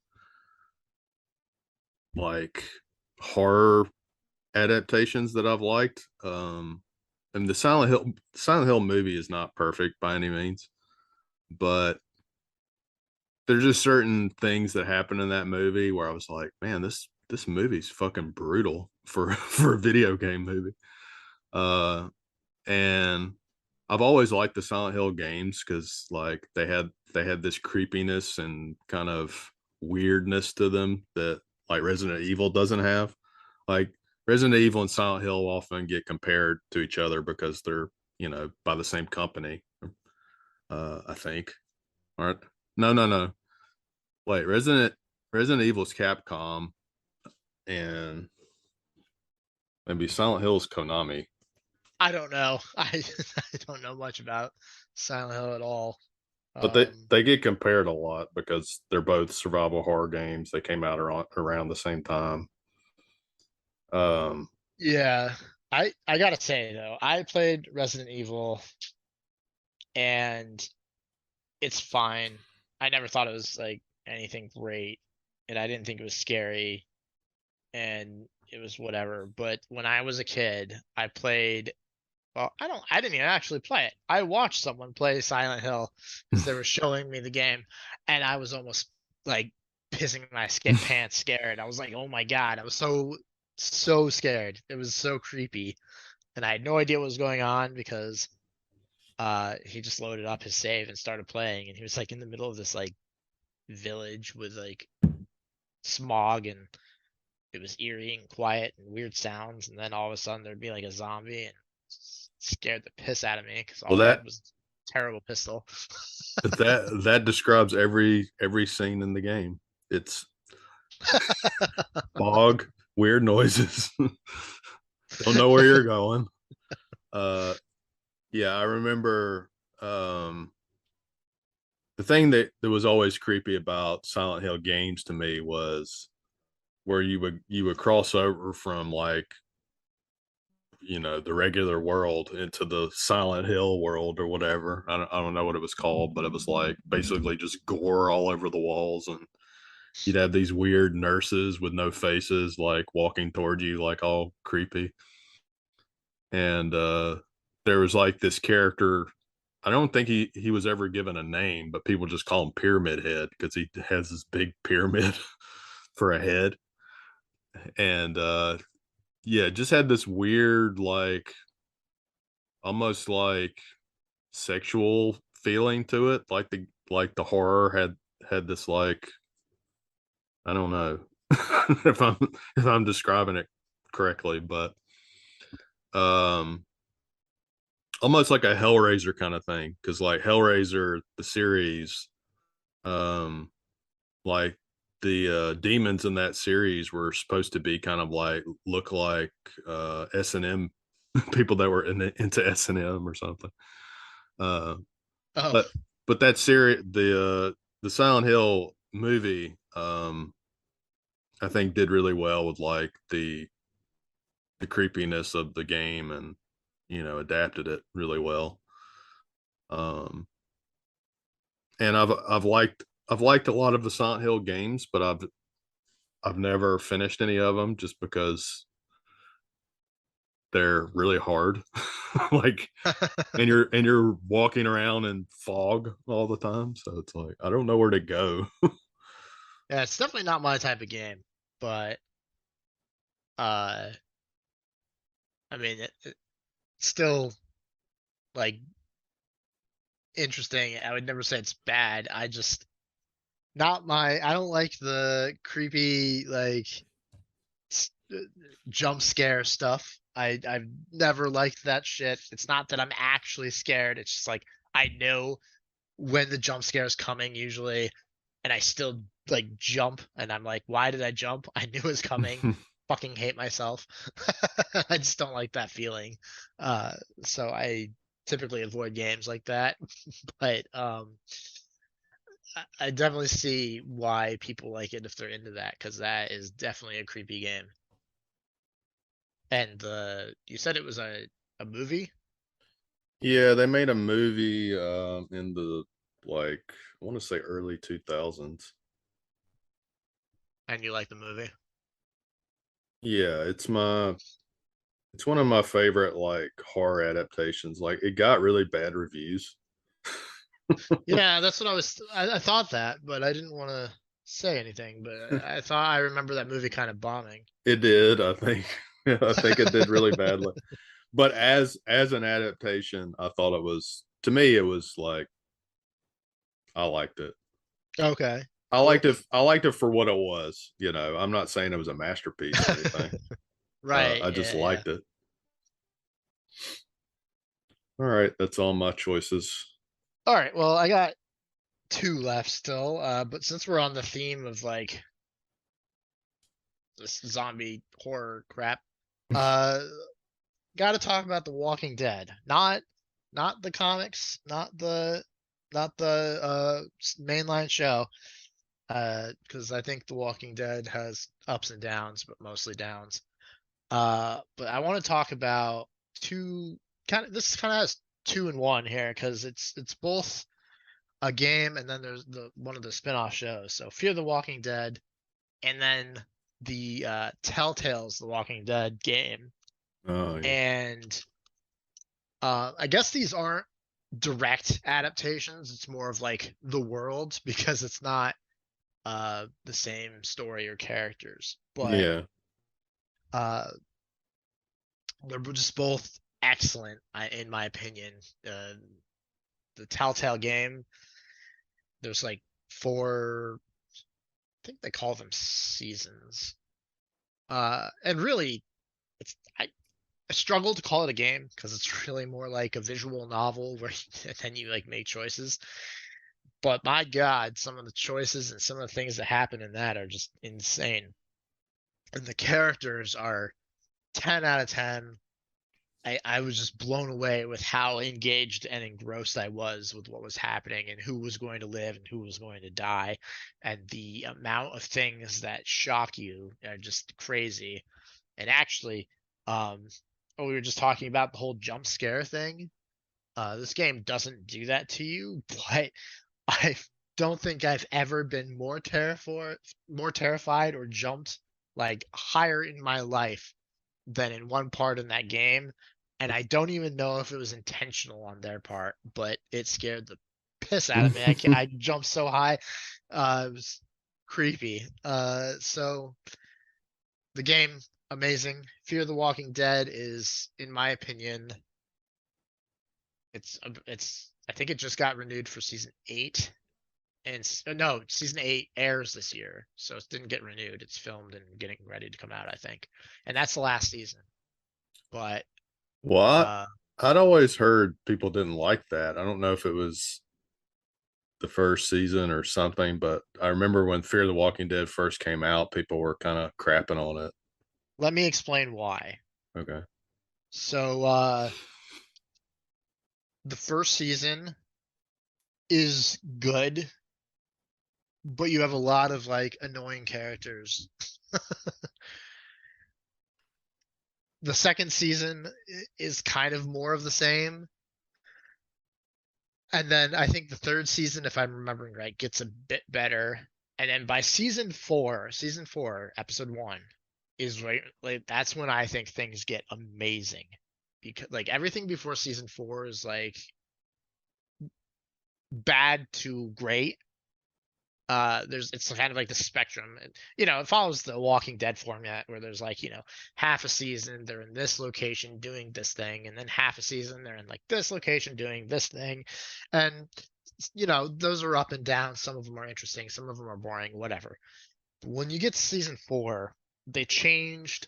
like horror adaptations that I've liked. And the Silent Hill movie is not perfect by any means, but there's just certain things that happen in that movie where I was like, man, this movie's fucking brutal for for a video game movie. Uh, and I've always liked the Silent Hill games because like they had this creepiness and kind of weirdness to them that like Resident Evil doesn't have. Like Resident Evil and Silent Hill often get compared to each other because they're, you know, by the same company. I think. All right. No, no, no. Wait, Resident Evil's Capcom and maybe Silent Hill's Konami. I don't know. I don't know much about Silent Hill at all. But Um, they get compared a lot because they're both survival horror games. They came out around the same time. Um, yeah. I gotta say though, I played Resident Evil and it's fine. I never thought it was like anything great, and I didn't think it was scary, and it was whatever. But when I was a kid, I played. Well, I didn't even actually play it. I watched someone play Silent Hill because they were showing me the game, and I was almost like pissing my pants scared. I was like, oh my God, I was so scared. It was so creepy, and I had no idea what was going on because he just loaded up his save and started playing, and he was like in the middle of this like village with like smog, and it was eerie and quiet and weird sounds, and then all of a sudden there'd be like a zombie, and scared the piss out of me because well, all I had was a terrible pistol. that describes every scene in the game. It's fog, weird noises. Don't know where you're going. Uh, yeah, I remember the thing that was always creepy about Silent Hill games to me was where you would cross over from like, you know, the regular world into the Silent Hill world or whatever. I don't know what it was called, but it was like basically just gore all over the walls, and you'd have these weird nurses with no faces like walking towards you like all creepy. And there was like this character. I don't think he was ever given a name, but people just call him Pyramid Head because he has this big pyramid for a head. And yeah, just had this weird like almost like sexual feeling to it. Like the horror had this like I don't know if I'm describing it correctly, but um almost like a Hellraiser kind of thing. Cause like Hellraiser, the series, um like the demons in that series were supposed to be kind of like look like S&M people that were into S&M or something. Uh, Oh, but that series, the Silent Hill movie, I think did really well with like the creepiness of the game, and adapted it really well. Um, and I've liked a lot of the Silent Hill games, but I've never finished any of them just because they're really hard. Like, and you're walking around in fog all the time, so it's like I don't know where to go. yeah, it's definitely not my type of game, but uh, I mean, it's still like interesting. I would never say it's bad. I just not my. I don't like the creepy like s- uh, jump scare stuff. I've never liked that shit. It's not that I'm actually scared. It's just like I know when the jump scare is coming usually, and I still like jump, and I'm like, why did I jump? I knew it was coming. Fucking hate myself. I just don't like that feeling. Uh, so I typically avoid games like that. But I definitely see why people like it if they're into that, because that is definitely a creepy game. And you said it was a movie, Yeah, they made a movie in the, like, I want to say early 2000s. and you like the movie. Yeah, it's one of my favorite like horror adaptations. Like, it got really bad reviews. Yeah, that's what I thought that, but I didn't want to say anything. But I thought I remember that movie kind of bombing. It did, I think. Yeah, I think it did really badly. But as an adaptation, I thought it was, to me it was like, I liked it. Okay, cool. I liked it for what it was. I'm not saying it was a masterpiece or anything. Right, I just yeah, yeah. liked it. All right, that's all my choices. All right, well, I got two left still. But since we're on the theme of like this zombie horror crap, uh, got to talk about The Walking Dead. Not the comics, not the mainline show. Because I think The Walking Dead has ups and downs, but mostly downs. But I want to talk about two kind of this kind of has two in one here because it's both a game and then there's the one of the spin-off shows. So Fear the Walking Dead and then the Telltale's The Walking Dead game. Oh yeah. And I guess these aren't direct adaptations. It's more of like the world because it's not the same story or characters. But Yeah. uh they're just both excellent in my opinion. The Telltale game, there's like four, I think they call them seasons. And really, it's I struggle to call it a game because it's really more like a visual novel where then you like make choices. But my God, some of the choices and some of the things that happen in that are just insane. And the characters are 10 out of 10. I was just blown away with how engaged and engrossed I was with what was happening and who was going to live and who was going to die. And the amount of things that shock you are just crazy. And actually, um, we were just talking about the whole jump scare thing. This game doesn't do that to you, but I don't think I've ever been more terrified or jumped like higher in my life than in one part in that game. And I don't even know if it was intentional on their part, but it scared the piss out of me. I jumped so high. It was creepy. So the game, amazing. Fear the Walking Dead is, in my opinion, it's I think it just got renewed for season 8. And no, season 8 airs this year, so it didn't get renewed. It's filmed and getting ready to come out, I think, and that's the last season. But Well, uh, I'd always heard people didn't like that. I don't know if it was the first season or something, but I remember when Fear the Walking Dead first came out, people were kind of crapping on it. Let me explain why. Okay. So, the first season is good, but you have a lot of like annoying characters. The second season is kind of more of the same. And then I think the third season, if I'm remembering right, gets a bit better. And then by season four, episode one, is right like that's when I think things get amazing. Because like everything before season four is like bad to great. There's it's kind of like the spectrum. And, it follows the Walking Dead format where there's like, half a season they're in this location doing this thing, and then half a season they're in like this location doing this thing. And those are up and down. Some of them are interesting, some of them are boring, whatever. When you get to season four, they changed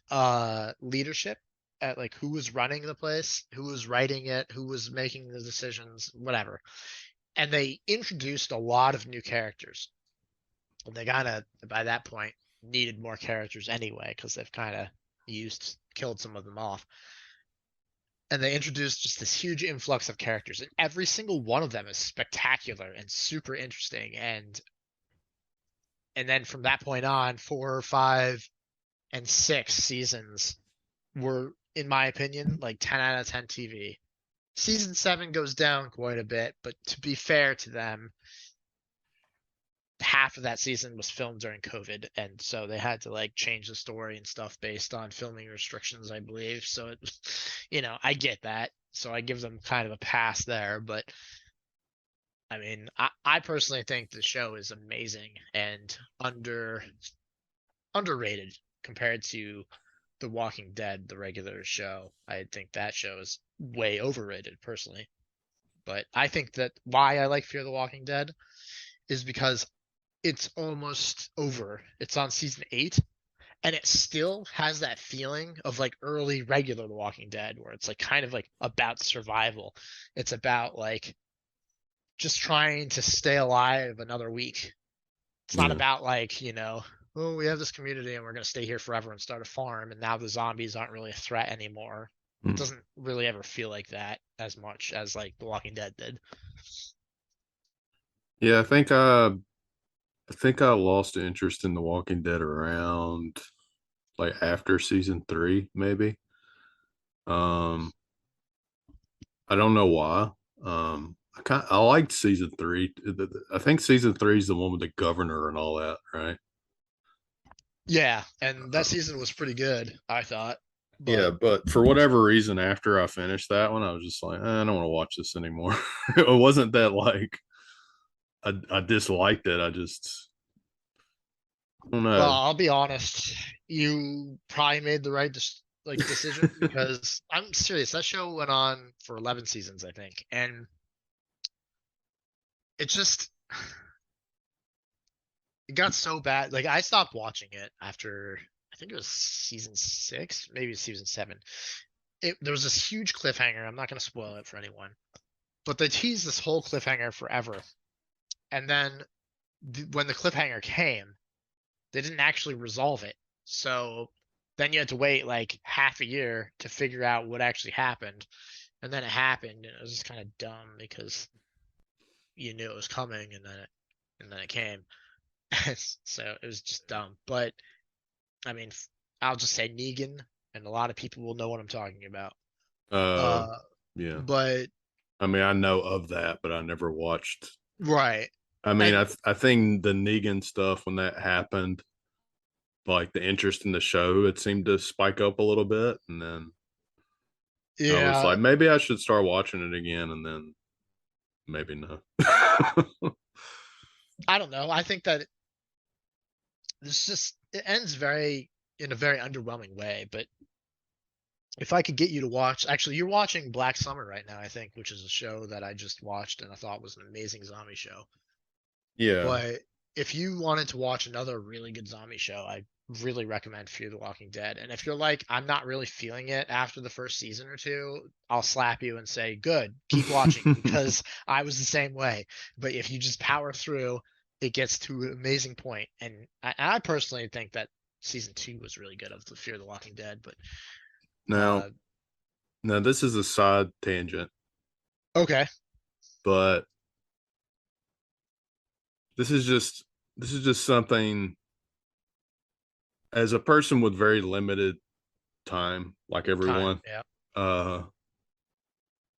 leadership at like who was running the place, who was writing it, who was making the decisions, whatever. And they introduced a lot of new characters. And they kind of, by that point, needed more characters anyway, because they've kind of killed some of them off. And they introduced just this huge influx of characters, and every single one of them is spectacular and super interesting. And then from that point on, 4, 5, and 6 seasons were, in my opinion, like 10 out of 10 TV. Season 7 goes down quite a bit, but to be fair to them, half of that season was filmed during COVID, and so they had to like change the story and stuff based on filming restrictions, I believe. So it, I get that. So I give them kind of a pass there, but I mean, I personally think the show is amazing and underrated compared to The Walking Dead, the regular show. I think that show is way overrated personally. But I think that why I like Fear the Walking Dead is because it's almost over. It's on season 8, and it still has that feeling of like early regular The Walking Dead, where it's like kind of like about survival. It's about like just trying to stay alive another week. It's not Yeah. about like, oh, we have this community and we're going to stay here forever and start a farm, and now the zombies aren't really a threat anymore. It Mm. doesn't really ever feel like that as much as like The Walking Dead did. Yeah, I think I lost interest in The Walking Dead around like after season 3, maybe. Um, I don't know why. I liked season 3. I think season 3 is the one with the governor and all that, right? Yeah, and that Um, season was pretty good, I thought. yeah, But but for whatever reason, after I finished that one, I was just like, I don't want to watch this anymore. It wasn't that like I disliked it. I just I don't well, know. I'll be honest, you probably made the right decision, because I'm serious. That show went on for 11 seasons, I think, and it just it got so bad. Like I stopped watching it after I think it was season 6, maybe season 7. There was this huge cliffhanger. I'm not going to spoil it for anyone, but they teased this whole cliffhanger forever. And then when the cliffhanger came, they didn't actually resolve it. So then you had to wait like half a year to figure out what actually happened. And then it happened, and it was just kind of dumb because you knew it was coming, and then it came. So it was just dumb. But I mean, I'll just say Negan, and a lot of people will know what I'm talking about. Uh, Uh, yeah. but I mean, I know of that, but I never watched. right. I mean, And I think the Negan stuff when that happened, like the interest in the show, it seemed to spike up a little bit, and then I was yeah, like, maybe I should start watching it again, and then maybe no. I don't know. I think that it ends very in a very underwhelming way. But if I could get you to watch, actually, you're watching Black Summer right now, I think, which is a show that I just watched and I thought was an amazing zombie show. Yeah. But if you wanted to watch another really good zombie show, I really recommend Fear the Walking Dead. And if you're like, I'm not really feeling it after the first season or two, I'll slap you and say, good, keep watching because I was the same way. But if you just power through, it gets to an amazing point. And I personally think that season 2 was really good of the Fear the Walking Dead. But Now, uh, now this is a side tangent, okay, but this is just this is just something as a person with very limited time, like time, everyone. yeah. Uh,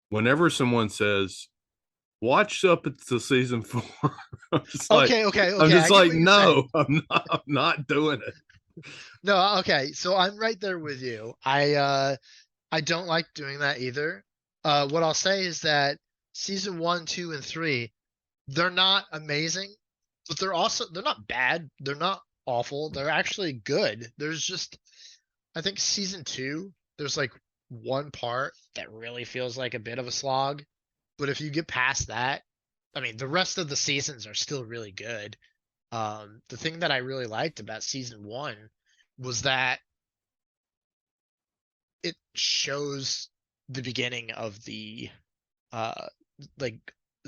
whenever someone says watch up until season 4, I'm just like, Okay, okay, I'm okay. just I get like, what you're saying. no, I'm not doing it. No, okay. So I'm right there with you. I don't like doing that either. What I'll say is that season 1, 2, and 3, they're not amazing, but they're not bad. They're not awful. They're actually good. There's just I think season 2, there's like one part that really feels like a bit of a slog. But if you get past that, I mean, the rest of the seasons are still really good. The thing that I really liked about season 1 was that it shows the beginning of the uh like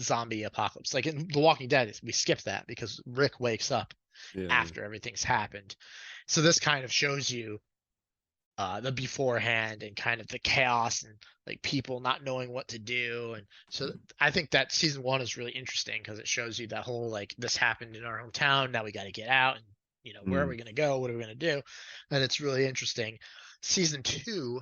zombie apocalypse. Like in The Walking Dead, we skip that because Rick wakes up Yeah. after everything's happened. So this kind of shows you the beforehand and kind of the chaos and like people not knowing what to do. And so I think that season 1 is really interesting because it shows you that whole like this happened in our hometown. Now we got to get out and where are Mm, we going to go? What are we going to do? And it's really interesting. Season 2,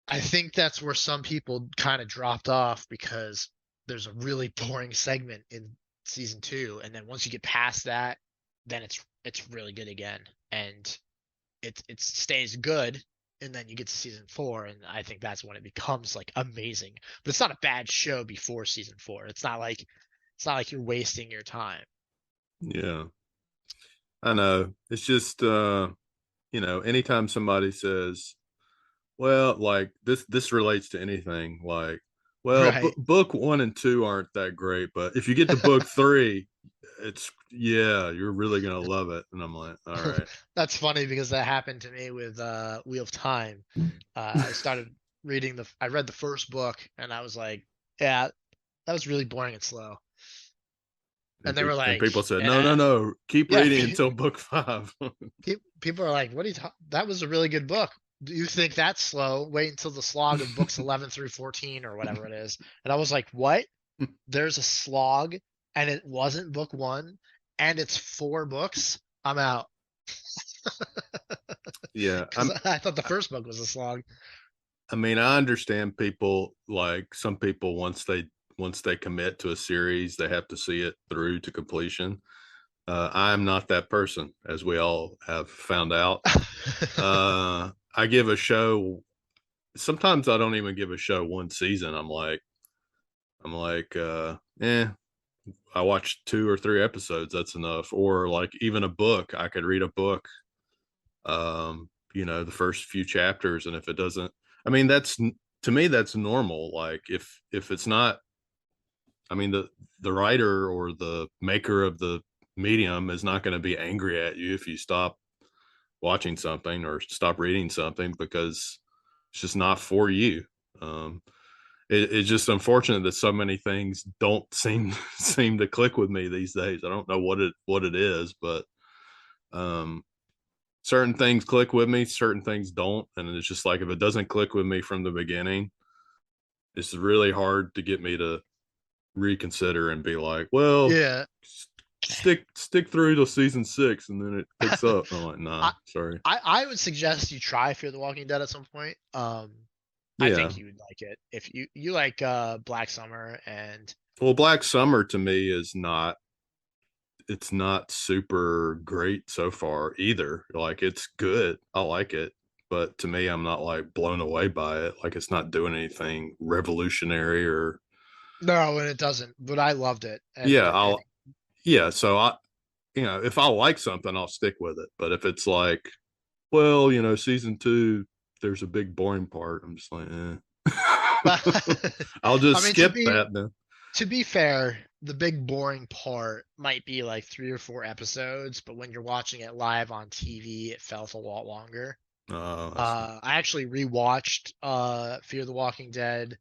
I think that's where some people kind of dropped off because there's a really boring segment in season 2, and then once you get past that, then it's really good again, and it stays good, and then you get to season 4, and I think that's when it becomes like amazing. But it's not a bad show before season 4. It's not like you're wasting your time. yeah. I know. It's just anytime somebody says, well, like this relates to anything, like, well, Right. book 1 and 2 aren't that great, but if you get to book 3, it's yeah, you're really gonna love it. And I'm like, all right. That's funny because that happened to me with Wheel of Time. I read the first book and I was like, yeah, that was really boring and slow. And they were And like, people said, no, yeah, no, no, keep yeah. reading until book 5. People are like, what are you talking? That was a really good book. Do you think that's slow? Wait until the slog of books 11 through 14 or whatever it is. And I was like, what? There's a slog and it wasn't book 1 and it's 4 books? I'm out. Yeah, Because I thought the first book was a slog. I mean, I understand people, like some people, once they commit to a series, they have to see it through to completion. I'm not that person, as we all have found out. I give a show. Sometimes I don't even give a show 1 season. I'm like, I watched 2 or 3 episodes. That's enough. Or like even a book, I could read a book. The first few chapters, and if it doesn't, I mean, to me that's normal. Like if it's not, I mean, the writer or the maker of the medium is not going to be angry at you if you stop watching something or stop reading something because it's just not for you. Um, it's just unfortunate that so many things don't seem to click with me these days. I don't know what it is, but um, certain things click with me, certain things don't, and it's just like if it doesn't click with me from the beginning, it's really hard to get me to reconsider and be like, well, Yeah. stick through to season 6 and then it picks up. I'm like, nah, I, sorry. I would suggest you try Fear the Walking Dead at some point. I Yeah. think you would like it. If you like Black Summer and Well, Black Summer to me is not it's not super great so far either. Like it's good. I like it. But to me, I'm not like blown away by it. Like it's not doing anything revolutionary or no, and it doesn't, but I loved it. yeah, And yeah. So if I like something, I'll stick with it. But if it's like, well, season 2, there's a big boring part, I'm just like, but I'll I just mean skip that then. to be fair, the big boring part might be like 3 or 4 episodes, but when you're watching it live on TV, it felt a lot longer. Oh, I see. I actually rewatched Fear the Walking Dead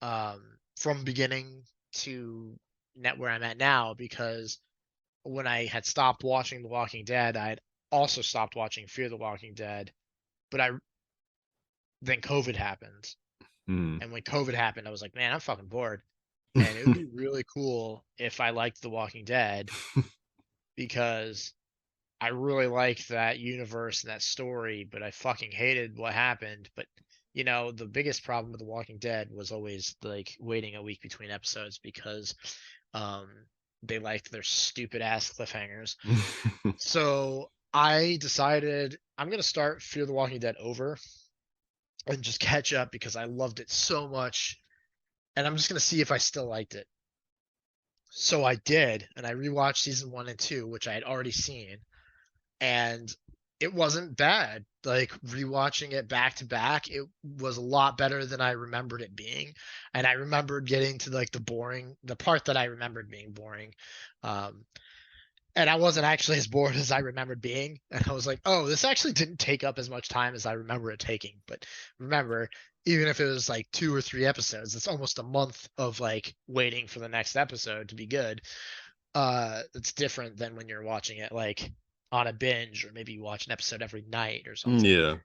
from beginning to net where I'm at now because when I had stopped watching The Walking Dead, I had also stopped watching Fear the Walking Dead, but I then COVID happened. Mm. And when COVID happened, I was like, man, I'm fucking bored. And it would be really cool if I liked The Walking Dead because I really liked that universe and that story, but I fucking hated what happened. But the biggest problem with The Walking Dead was always like waiting a week between episodes because um they liked their stupid ass cliffhangers. So I decided I'm gonna start Fear the Walking Dead over and just catch up because I loved it so much, and I'm just gonna see if I still liked it. So I did, and I rewatched season 1 and 2, which I had already seen, and it wasn't bad. Like rewatching it back to back, it was a lot better than I remembered it being. And I remembered getting to like the part that I remembered being boring. Um, and I wasn't actually as bored as I remembered being. And I was like, oh, this actually didn't take up as much time as I remember it taking. But remember, even if it was like 2 or 3 episodes, it's almost a month of like waiting for the next episode to be good. It's different than when you're watching it like on a binge, or maybe you watch an episode every night or something. Yeah.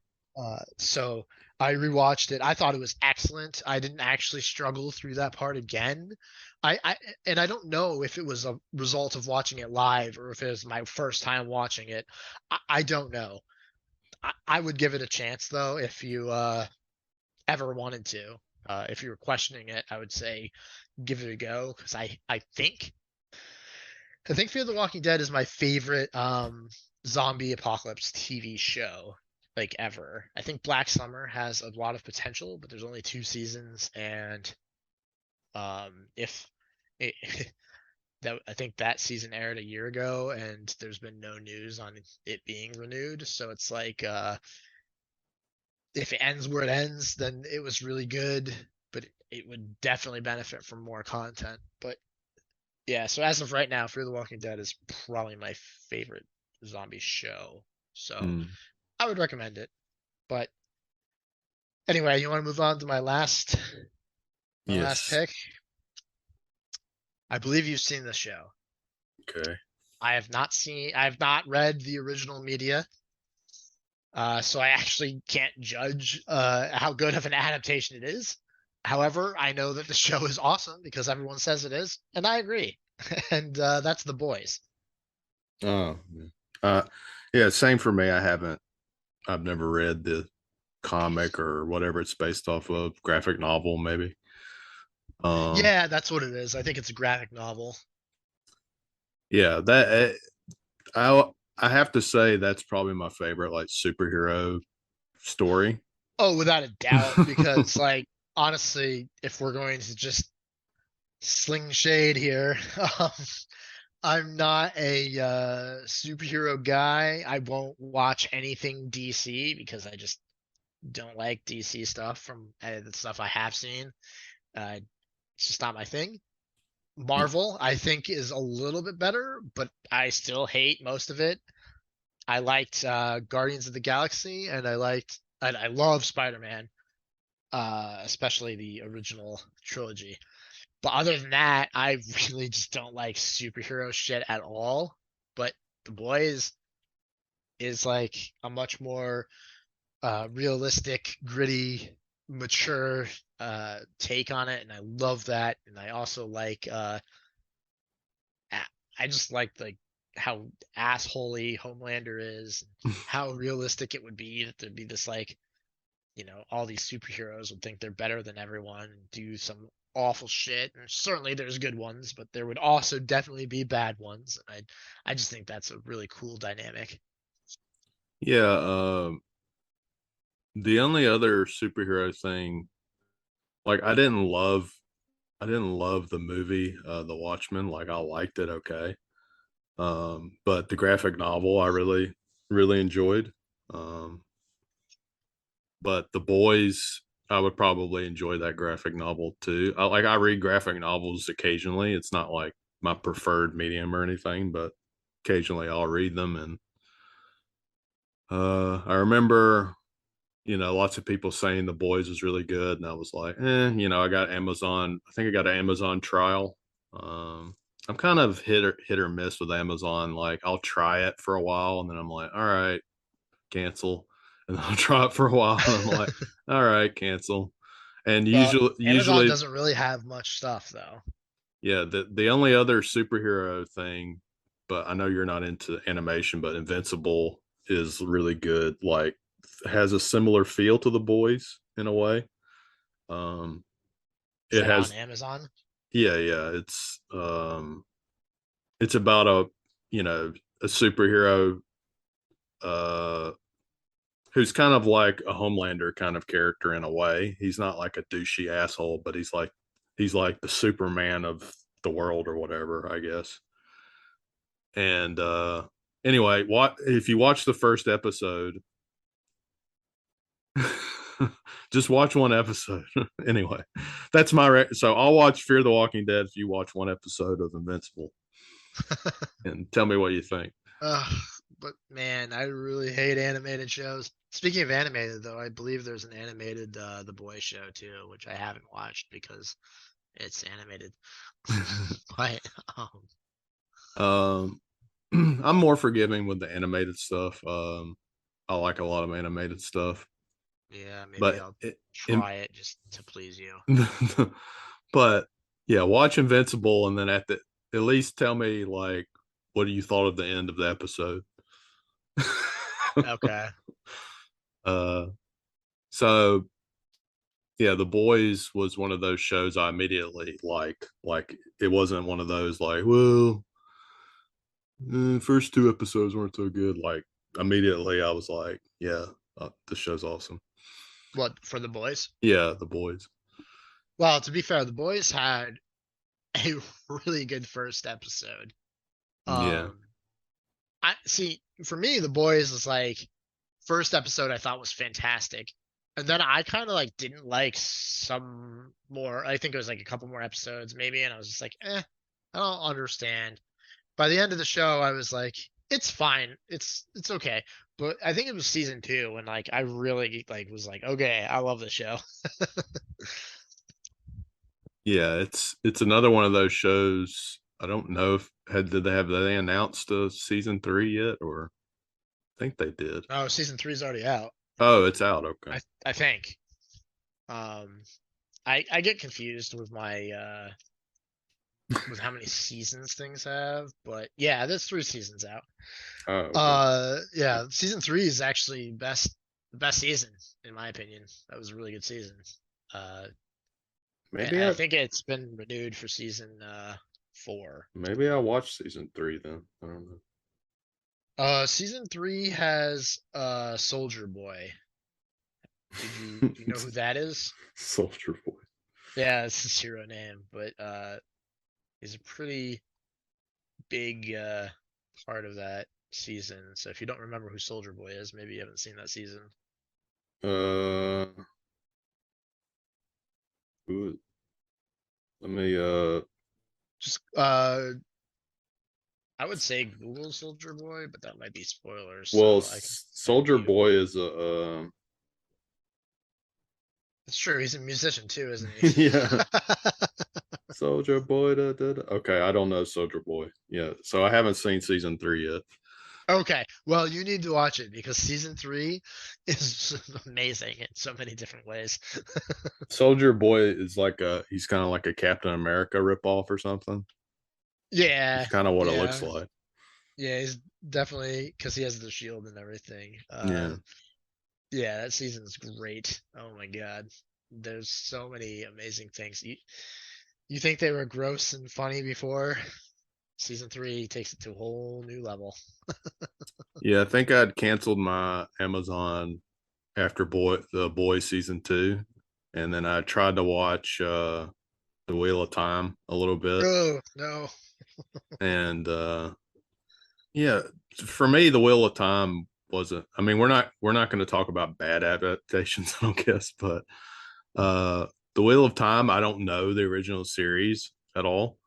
So I rewatched it. I thought it was excellent. I didn't actually struggle through that part again. I and I don't know if it was a result of watching it live or if it was my first time watching it. I don't know. I would give it a chance though if you ever wanted to. If you were questioning it, I would say give it a go because I think Fear the Walking Dead is my favorite zombie apocalypse TV show like ever. I think Black Summer has a lot of potential, but there's only 2 seasons, and if it, that I think that season aired a year ago, and there's been no news on it being renewed. So it's like if it ends where it ends, then it was really good, but it would definitely benefit from more content. But yeah, so as of right now, Fear the Walking Dead is probably my favorite zombie show. So Mm. I would recommend it. But anyway, you want to move on to my last Yes. pick? I believe you've seen this show. Okay. I have not read the original media, so I actually can't judge how good of an adaptation it is. However, I know that the show is awesome because everyone says it is, and I agree. And that's The Boys. Oh, yeah. Yeah, same for me. I've never read the comic or whatever it's based off of, graphic novel, maybe. Um, Yeah, that's what it is. I think it's a graphic novel. yeah, I have to say that's probably my favorite like superhero story. Oh, without a doubt, because like honestly, if we're going to just sling shade here, um, I'm not a superhero guy. I won't watch anything DC because I just don't like DC stuff from the stuff I have seen. Uh, it's just not my thing. Marvel, I think, is a little bit better, but I still hate most of it. I liked Guardians of the Galaxy, and I love Spider-Man, especially the original trilogy. But other than that, I really just don't like superhero shit at all. But The Boys is like a much more realistic, gritty, mature take on it, and I love that. And I also like I just like how assholey Homelander is, how realistic it would be that there'd be this like all these superheroes would think they're better than everyone and do some awful shit. And certainly there's good ones, but there would also definitely be bad ones. And I just think that's a really cool dynamic. Yeah, the only other superhero thing, like I didn't love the movie, The Watchmen. Like I liked it, okay. But the graphic novel I really enjoyed. Um, but The Boys, I would probably enjoy that graphic novel too. I read graphic novels occasionally. It's not like my preferred medium or anything, but occasionally I'll read them. And I remember, lots of people saying The Boys is really good, and I was like, I got Amazon. I think I got an Amazon trial. Um, I'm kind of hit or miss with Amazon. Like I'll try it for a while, and then I'm like, all right, cancel, and I'll try it for a while, and I'm like, all right, cancel. And Well, Amazon usually, doesn't really have much stuff though. yeah, the only other superhero thing, but I know you're not into animation, but Invincible is really good. Like has a similar feel to The Boys in a way. Um, Is it that on has, Amazon? yeah, yeah. It's about a superhero uh who's kind of like a Homelander kind of character in a way. He's not like a douchey asshole, but he's like the Superman of the world or whatever, I guess. And anyway, what if you watch the first episode? Just watch one episode. Anyway, that's so I'll watch Fear the Walking Dead if you watch one episode of Invincible and tell me what you think. Ugh, but man, I really hate animated shows. Speaking of animated, though, I believe there's an animated The Boy show too, which I haven't watched because it's animated. But um I'm more forgiving with the animated stuff. I like a lot of animated stuff, yeah, maybe but I'll it, try it just to please you. but yeah, watch Invincible and then at least tell me like what you thought of the end of the episode. Okay. uh, so yeah, The Boys was one of those shows I immediately liked. Like it wasn't one of those like, well, first two episodes weren't so good. Like immediately I was like, yeah, this show's awesome. What for The Boys? Yeah, The Boys. Well, to be fair, The Boys had a really good first episode. Yeah. Um, I see. For me, The Boys was like first episode I thought was fantastic. And then I kind of like didn't like some more. I think it was like a couple more episodes maybe, and I was just like, I don't understand. By the end of the show, I was like, it's fine. It's okay. But I think it was season two when like I really like was like, okay, I love the show. Yeah, it's another one of those shows. I don't know if did they announced season three yet, or I think they did. Oh, season three is already out. Oh, it's out. Okay. I think. Um, I get confused with how many seasons things have, but yeah, there's three seasons out. Oh, okay. Yeah, season three is actually the best season in my opinion. That was a really good season. Uh, and Maybe I I think it's been renewed for season four. maybe I watched season three then. I don't know. Season three has Soldier Boy. Do you know who that is? Soldier Boy. Yeah, it's his hero name, but he's a pretty big part of that season. So if you don't remember who Soldier Boy is, maybe you haven't seen that season. Uh, who, let me. Just I would say Google Soldier Boy, but that might be spoilers, Well, so I can send Soldier you. Boy is a. It's true, he's a musician too, isn't he? Yeah, Soldier Boy. Da, da, da. Okay, I don't know Soldier Boy. Yeah, so I haven't seen season three yet. Okay, well, you need to watch it because season three is amazing in so many different ways. Soldier Boy is he's kind of like a Captain America ripoff or something. It's Yeah, kind of what it looks yeah, like. yeah. He's definitely because he has the shield and everything. Yeah. Yeah, that season's great. Oh my God, there's so many amazing things. You think they were gross and funny before? Season three takes it to a whole new level. Yeah, I think I'd canceled my Amazon after the Boy season two, and then I tried to watch the Wheel of Time a little bit, Oh no. and yeah, for me, the Wheel of Time wasn't. I mean, we're not going to talk about bad adaptations, I don't guess, but Uh, the Wheel of Time, I don't know the original series at all.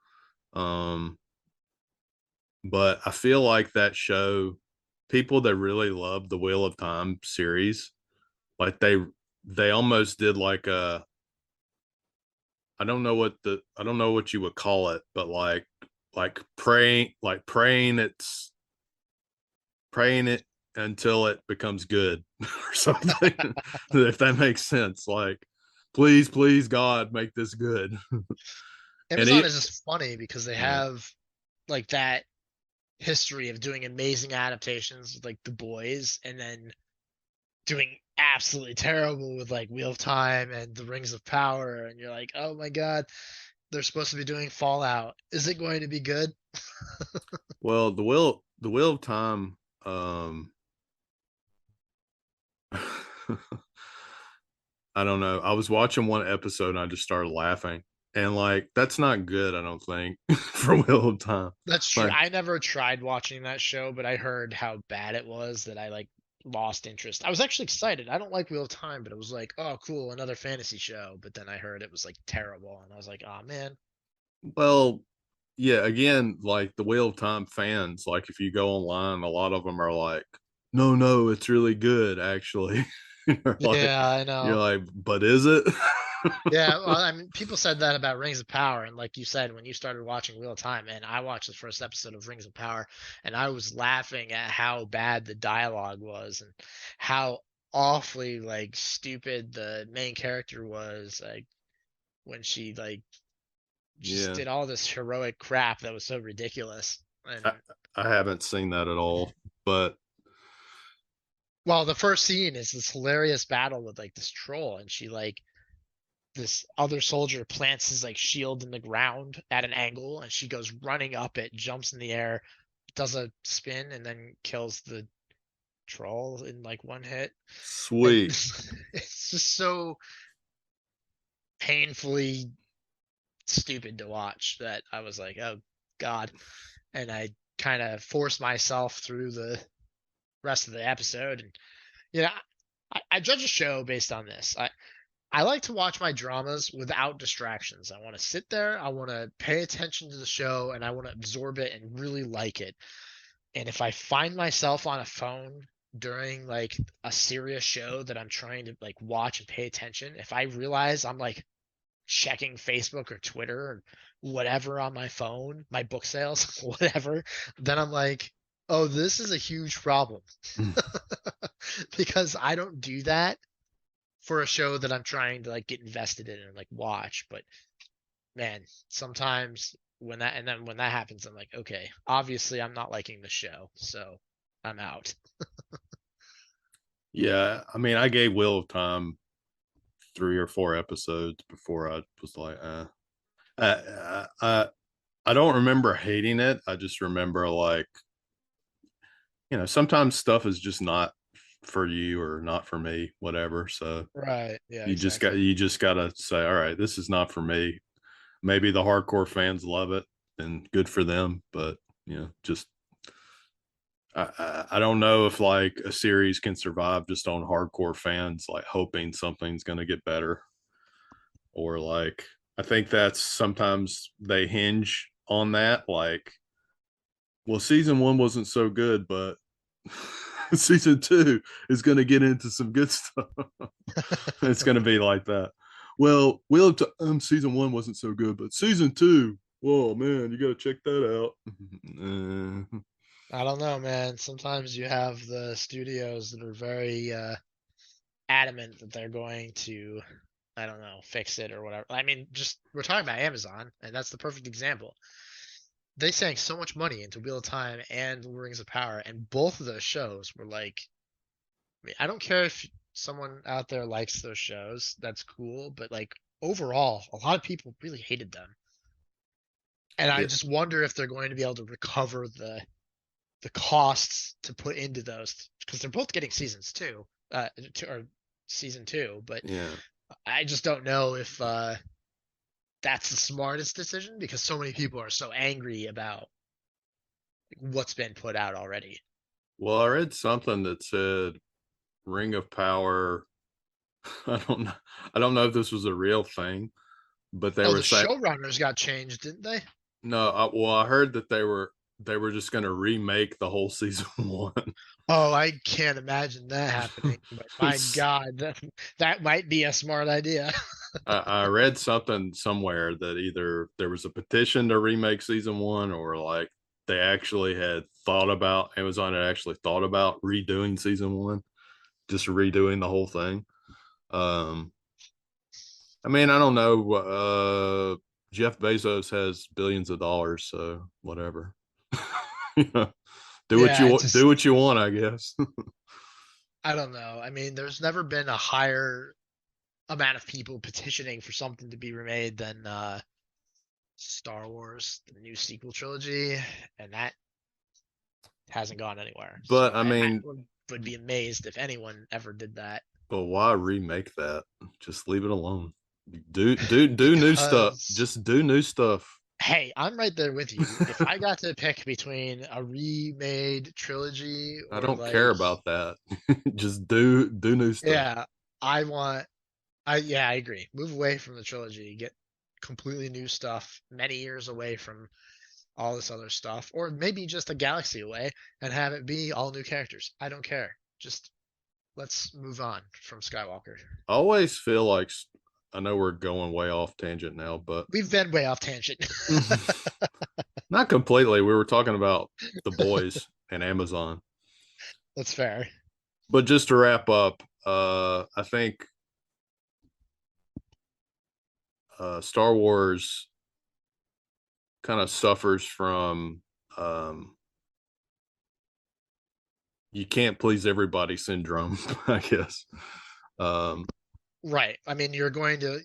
Um, but I feel like that show, people that really love the Wheel of Time series, like they almost did like a, I don't know what you would call it, but praying it until it becomes good or something. If that makes sense. Like, please, please, God, make this good. And Amazon it, is just funny because they yeah, have like that history of doing amazing adaptations with like The Boys and then doing absolutely terrible with like Wheel of Time and The Rings of Power, and you're like, oh my god, they're supposed to be doing Fallout. Is it going to be good? well, the Wheel of Time, um, I don't know. I was watching one episode and I just started laughing. And like that's not good, I don't think, for Wheel of Time. That's true. Like, I never tried watching that show, but I heard how bad it was that I like lost interest. I was actually excited. I don't like Wheel of Time, but it was like, oh, cool, another fantasy show. But then I heard it was like terrible, and I was like, oh man. well, yeah, again, like the Wheel of Time fans, like if you go online, a lot of them are like, no, no, it's really good, actually. Yeah, I You're know. like, but is it? Yeah, well, I mean, people said that about Rings of Power, and like you said, when you started watching Wheel of Time, and I watched the first episode of Rings of Power, and I was laughing at how bad the dialogue was, and how awfully like stupid the main character was, like when she like just Yeah, did all this heroic crap that was so ridiculous. I, And I haven't seen that at all, but well, the first scene is this hilarious battle with like this troll, and she like this other soldier plants his like shield in the ground at an angle, and she goes running up it, jumps in the air, does a spin, and then kills the troll in like one hit. And sweet. it's just so painfully stupid to watch that I was like, oh god. And I kind of forced myself through the rest of the episode. And you know, I judge a show based on this. I like to watch my dramas without distractions. I want to sit there, I want to pay attention to the show, and I want to absorb it and really like it. And if I find myself on a phone during like a serious show that I'm trying to like watch and pay attention, if I realize I'm like checking Facebook or Twitter or whatever on my phone, my book sales, whatever, then I'm like, oh, this is a huge problem. Because I don't do that for a show that I'm trying to like get invested in and like watch. But man, sometimes when that happens, I'm like, okay, obviously I'm not liking the show, so I'm out. Yeah, I mean, I gave Wheel of Time 3 or 4 episodes before I was like, I don't remember hating it. I just remember like, sometimes stuff is just not for you or not for me, whatever. So Right. Yeah, exactly. you just gotta say, all right, this is not for me. Maybe the hardcore fans love it and good for them, but just I don't know if like a series can survive just on hardcore fans like hoping something's gonna get better, or like I think that's sometimes they hinge on that. Like, well, season one wasn't so good, but season two is going to get into some good stuff. It's going to be like that. Well, season one wasn't so good, but season two, whoa, man, you got to check that out. I don't know, man. Sometimes you have the studios that are very adamant that they're going to, I don't know, fix it or whatever. I mean, just we're talking about Amazon, and that's the perfect example. They sank so much money into Wheel of Time and Rings of Power, and both of those shows were like, I mean, I don't care if someone out there likes those shows, that's cool, but like overall, a lot of people really hated them. And I Yeah, just wonder if they're going to be able to recover the costs to put into those because they're both getting seasons too, or season two, but yeah. I just don't know if that's the smartest decision because so many people are so angry about what's been put out already. Well, I read something that said Ring of Power. I don't know. I don't know if this was a real thing, but they Oh, were the saying showrunners got changed, didn't they? no. Well, I heard that they were just going to remake the whole season one. Oh, I can't imagine that happening, but my It's- God, that might be a smart idea. I read something somewhere that either there was a petition to remake season one, or like they actually had thought about Amazon had actually thought about redoing season one, just redoing the whole thing. Um, I mean, I don't know. Jeff Bezos has billions of dollars, so whatever. You know, do what Yeah, you it want. Do just what you want, I guess. I don't know. I mean, there's never been a higher amount of people petitioning for something to be remade than Star Wars, the new sequel trilogy, and that hasn't gone anywhere. But So I I mean, would be amazed if anyone ever did that but why remake that? Just leave it alone. Do new stuff. because Just do new stuff. hey, I'm right there with you. If I got to pick between a remade trilogy I or don't care like, about that. Just do new stuff. yeah, I want, yeah, I agree. Move away from the trilogy, get completely new stuff, many years away from all this other stuff, or maybe just a galaxy away and have it be all new characters. I don't care. Just let's move on from Skywalker. I always feel like I know we're going way off tangent now, but We've been way off tangent. not completely. We were talking about the boys and Amazon. That's fair. But just to wrap up, I think Star Wars kind of suffers from you can't please everybody syndrome, I guess. Um, Right. I mean, you're going to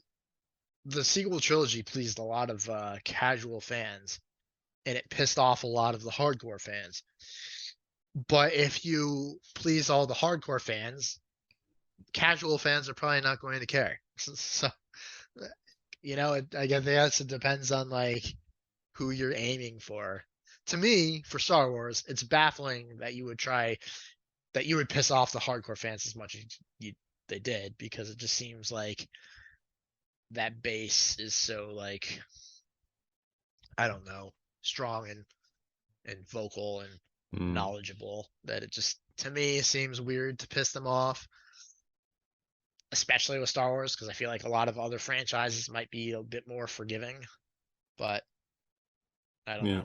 the sequel trilogy pleased a lot of casual fans, and it pissed off a lot of the hardcore fans. But if you please all the hardcore fans, casual fans are probably not going to care. So, I guess it depends on like who you're aiming for. To me, for Star Wars, it's baffling that you would piss off the hardcore fans as much as they did because it just seems like that base is so like I don't know, strong and vocal and mm, knowledgeable that it just to me seems weird to piss them off, especially with Star Wars because I feel like a lot of other franchises might be a bit more forgiving, but I don't yeah. know.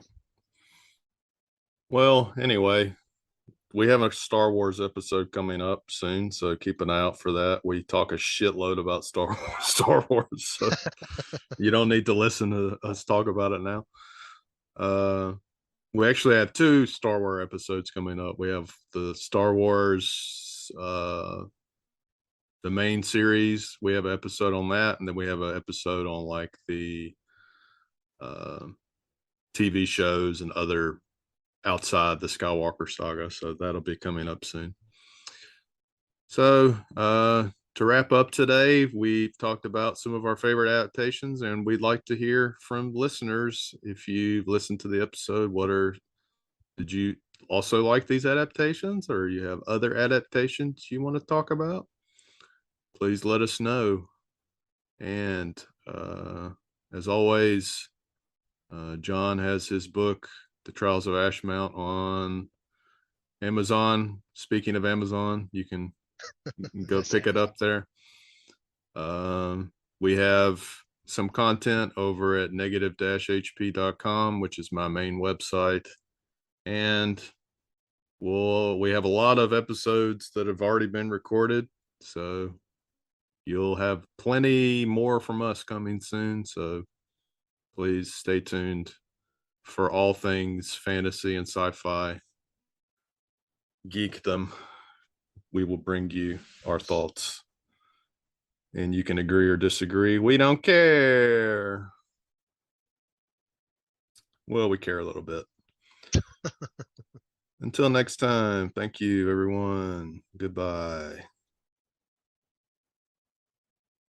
Well, anyway, we have a Star Wars episode coming up soon, so keep an eye out for that. We talk a shitload about Star Wars, so you don't need to listen to us talk about it now. Uh, we actually have two Star Wars episodes coming up. We have the Star Wars, the main series. We have an episode on that, and then we have an episode on like the uh, TV shows and other outside the Skywalker saga. So that'll be coming up soon. So, to wrap up today, we've talked about some of our favorite adaptations, and we'd like to hear from listeners. If you've listened to the episode, did you also like these adaptations, or you have other adaptations you want to talk about? Please let us know. And as always, John has his book, The Trials of Ashmount, on Amazon. Speaking of Amazon, you can go Miss pick it Amazon. up there. We have some content over at negative-hp.com, which is my main website. And we have a lot of episodes that have already been recorded. So you'll have plenty more from us coming soon. So please stay tuned for all things fantasy and sci-fi geekdom. We will bring you our thoughts, and you can agree or disagree. We don't care. Well, we care a little bit. Until next time, thank you, everyone. Goodbye.